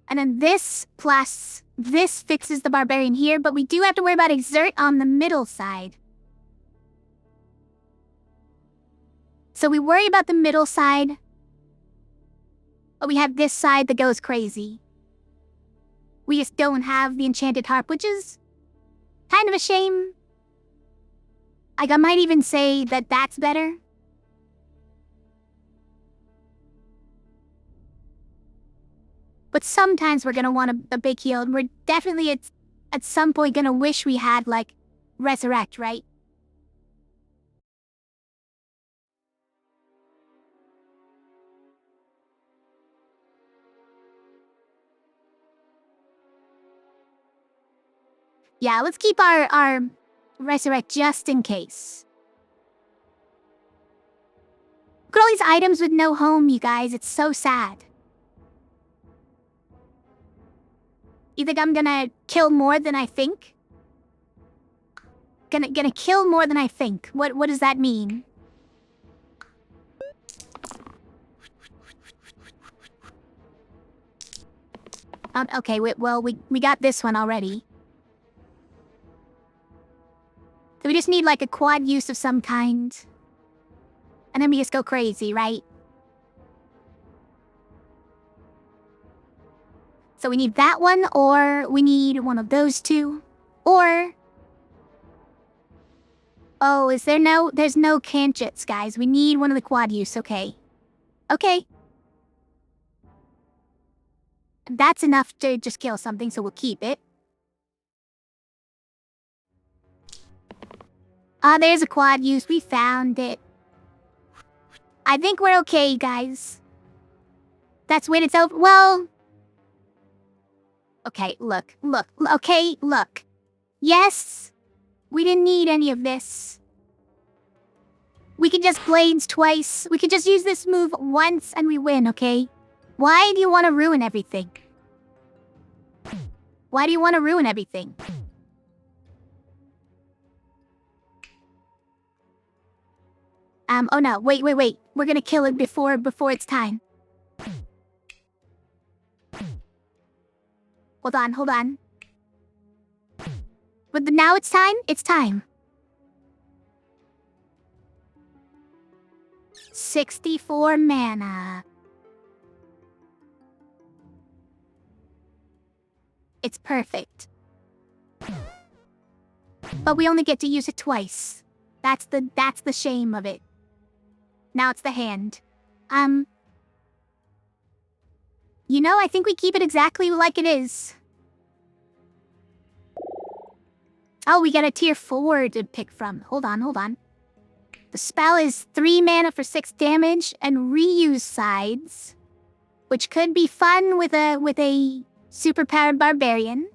And then this plus this fixes the barbarian here, but we do have to worry about exert on the middle side. So we worry about the middle side, but we have this side that goes crazy. We just don't have the enchanted harp, which is kind of a shame. Like, I might even say that that's better. But sometimes we're gonna want a big heal, and we're definitely at some point gonna wish we had, like, Resurrect, right? Yeah, let's keep our Resurrect just in case. Look at all these items with no home, you guys. It's so sad. You think I'm gonna kill more than I think? Gonna kill more than I think. What does that mean? Okay, well, we got this one already. So we just need, like, a quad use of some kind. And then we just go crazy, right? So we need that one, or we need one of those two. Or... Oh, is there no... There's no cantrits, guys. We need one of the quad use, okay. Okay. That's enough to just kill something, so we'll keep it. There's a quad use. We found it. I think we're okay, guys. That's when it's over. Well... Okay, look. Okay, look. Yes, we didn't need any of this. We can just blades twice. We can just use this move once and we win, okay? Why do you want to ruin everything? Why do you want to ruin everything? Oh no, wait. We're gonna kill it before it's time. Hold on. But now it's time? It's time. 64 mana. It's perfect. But we only get to use it twice. That's the shame of it. Now it's the hand. You know, I think we keep it exactly like it is. Oh, we got a tier 4 to pick from. Hold on. The spell is 3 mana for 6 damage and reuse sides, which could be fun with a superpowered barbarian.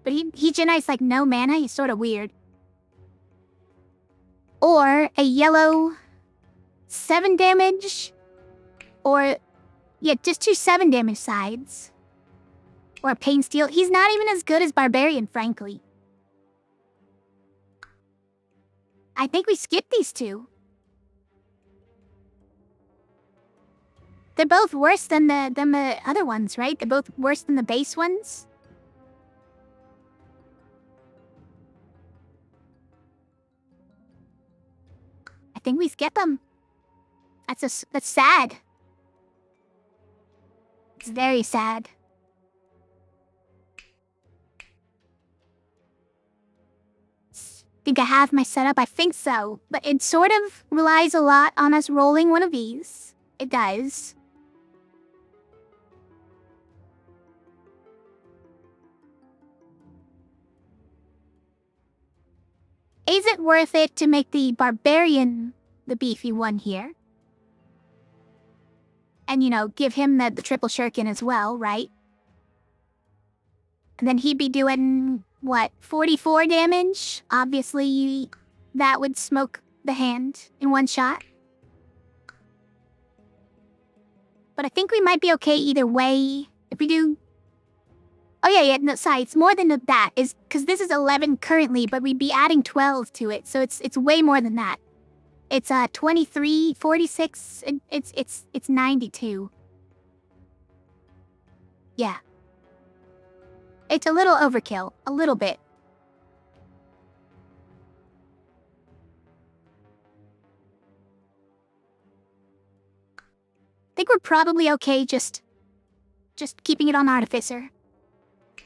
But he generates like no mana. He's sort of weird. Or a yellow 7 damage. Or, yeah, just 2 7 damage sides. Or Pain Steel. He's not even as good as Barbarian, frankly. I think we skipped these two. They're both worse than the other ones, right? They're both worse than the base ones. I think we skip them. That's sad. It's very sad. Think I have my setup? I think so. But it sort of relies a lot on us rolling one of these. It does. Is it worth it to make the Barbarian the beefy one here? And, you know, give him the triple shuriken as well, right? And then he'd be doing, what, 44 damage? Obviously, that would smoke the hand in one shot. But I think we might be okay either way. If we do... Oh, yeah, no, sorry, it's more than that. Is because this is 11 currently, but we'd be adding 12 to it, so it's way more than that. It's 23, 46, it's 92. Yeah. It's a little overkill, a little bit. I think we're probably okay just keeping it on Artificer.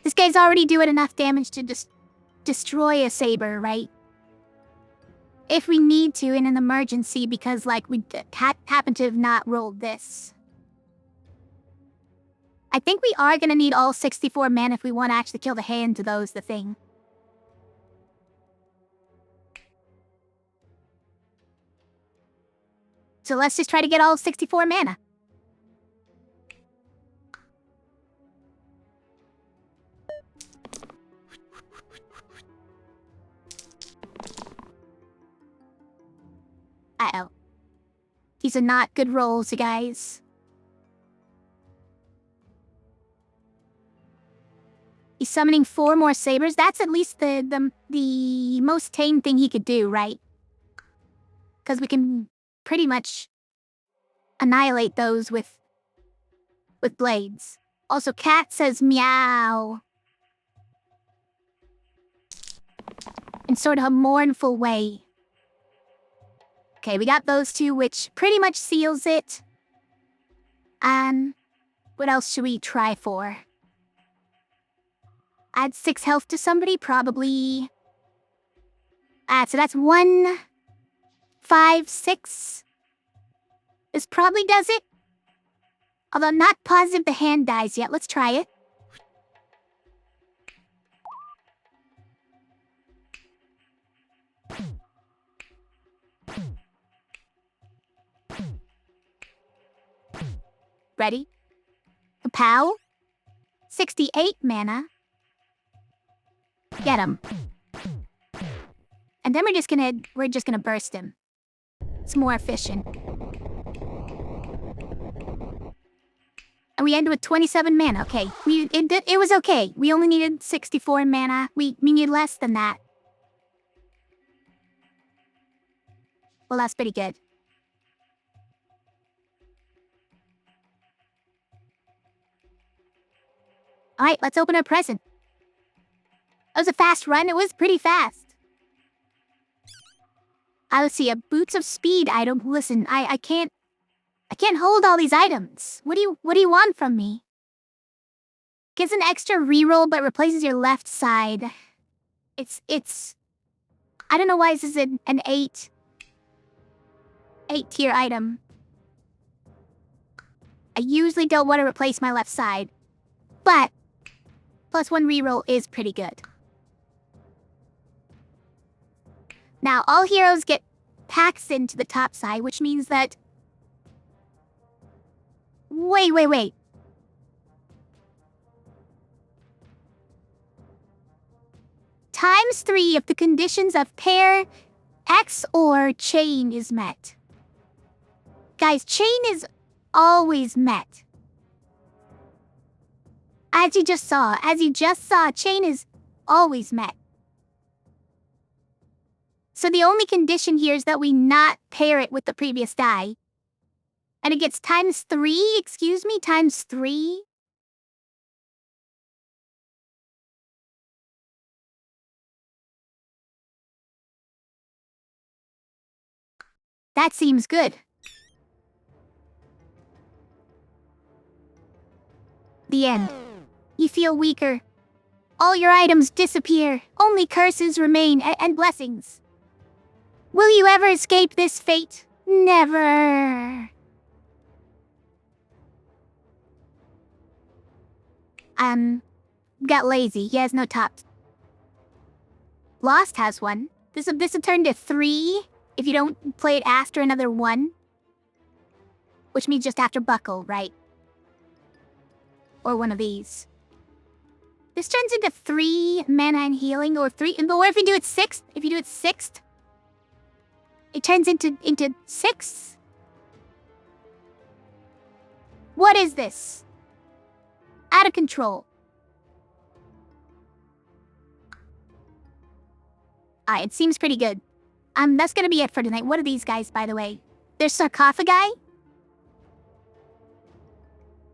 This guy's already doing enough damage to just destroy a saber, right? If we need to in an emergency because, like, we happen to have not rolled this. I think we are gonna need all 64 mana if we want to actually kill the hand to those the thing. So let's just try to get all 64 mana. Uh-oh. These are not good rolls, you guys. He's summoning 4 more sabers. That's at least the most tame thing he could do, right? Because we can pretty much annihilate those with blades. Also, cat says meow. In sort of a mournful way. Okay, we got those two, which pretty much seals it. What else should we try for? Add 6 health to somebody? Probably... so that's 1, 5, 6. This probably does it. Although I'm not positive the hand dies yet. Let's try it. Ready? Kapow. 68 mana. Get him. And then we're just gonna burst him. It's more efficient. And we end with 27 mana. Okay, it was okay. We only needed 64 mana. We need less than that. Well, that's pretty good. Alright, let's open our present. That was a fast run. It was pretty fast. I see a Boots of Speed item. Listen, I can't hold all these items. What do you want from me? Gives an extra reroll but replaces your left side. It's I don't know why this is an 8 tier item. I usually don't want to replace my left side, but +1 reroll is pretty good. Now, all heroes get packs into the top side, which means that... Wait. ×3 if the conditions of pair, X, or chain is met. Guys, chain is always met. As you just saw, chain is always met. So the only condition here is that we not pair it with the previous die. And it gets ×3, excuse me, ×3? That seems good. The end. You feel weaker. All your items disappear. Only curses remain and blessings. Will you ever escape this fate? Never. Got lazy. He has no tops. Lost has one. This will turn to 3 if you don't play it after another 1. Which means just after Buckle, right? Or one of these. This turns into 3 mana and healing, or 3. But what if you do it 6th? If you do it 6th, it turns into 6. What is this? Out of control. It seems pretty good. That's gonna be it for tonight. What are these guys, by the way? They're sarcophagi?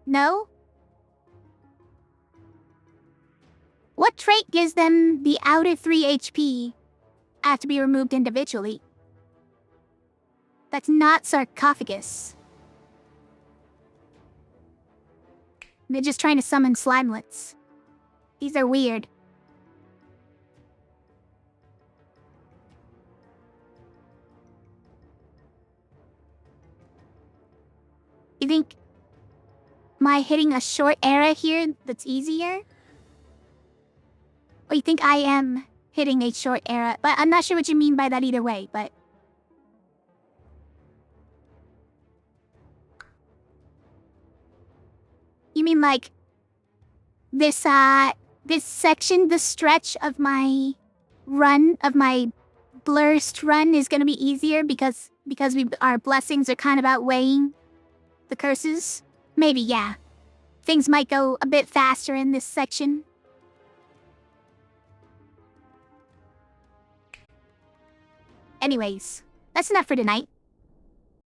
No? What trait gives them the outer 3 HP? Have to be removed individually. That's not sarcophagus. They're just trying to summon slimelets. These are weird. You think... am I hitting a short era here that's easier? Or you think I am hitting a short era? But I'm not sure what you mean by that either way, but... you mean like... this section, the stretch of my run, of my Blursed run is gonna be easier because our blessings are kind of outweighing the curses? Maybe, yeah. Things might go a bit faster in this section. Anyways, that's enough for tonight.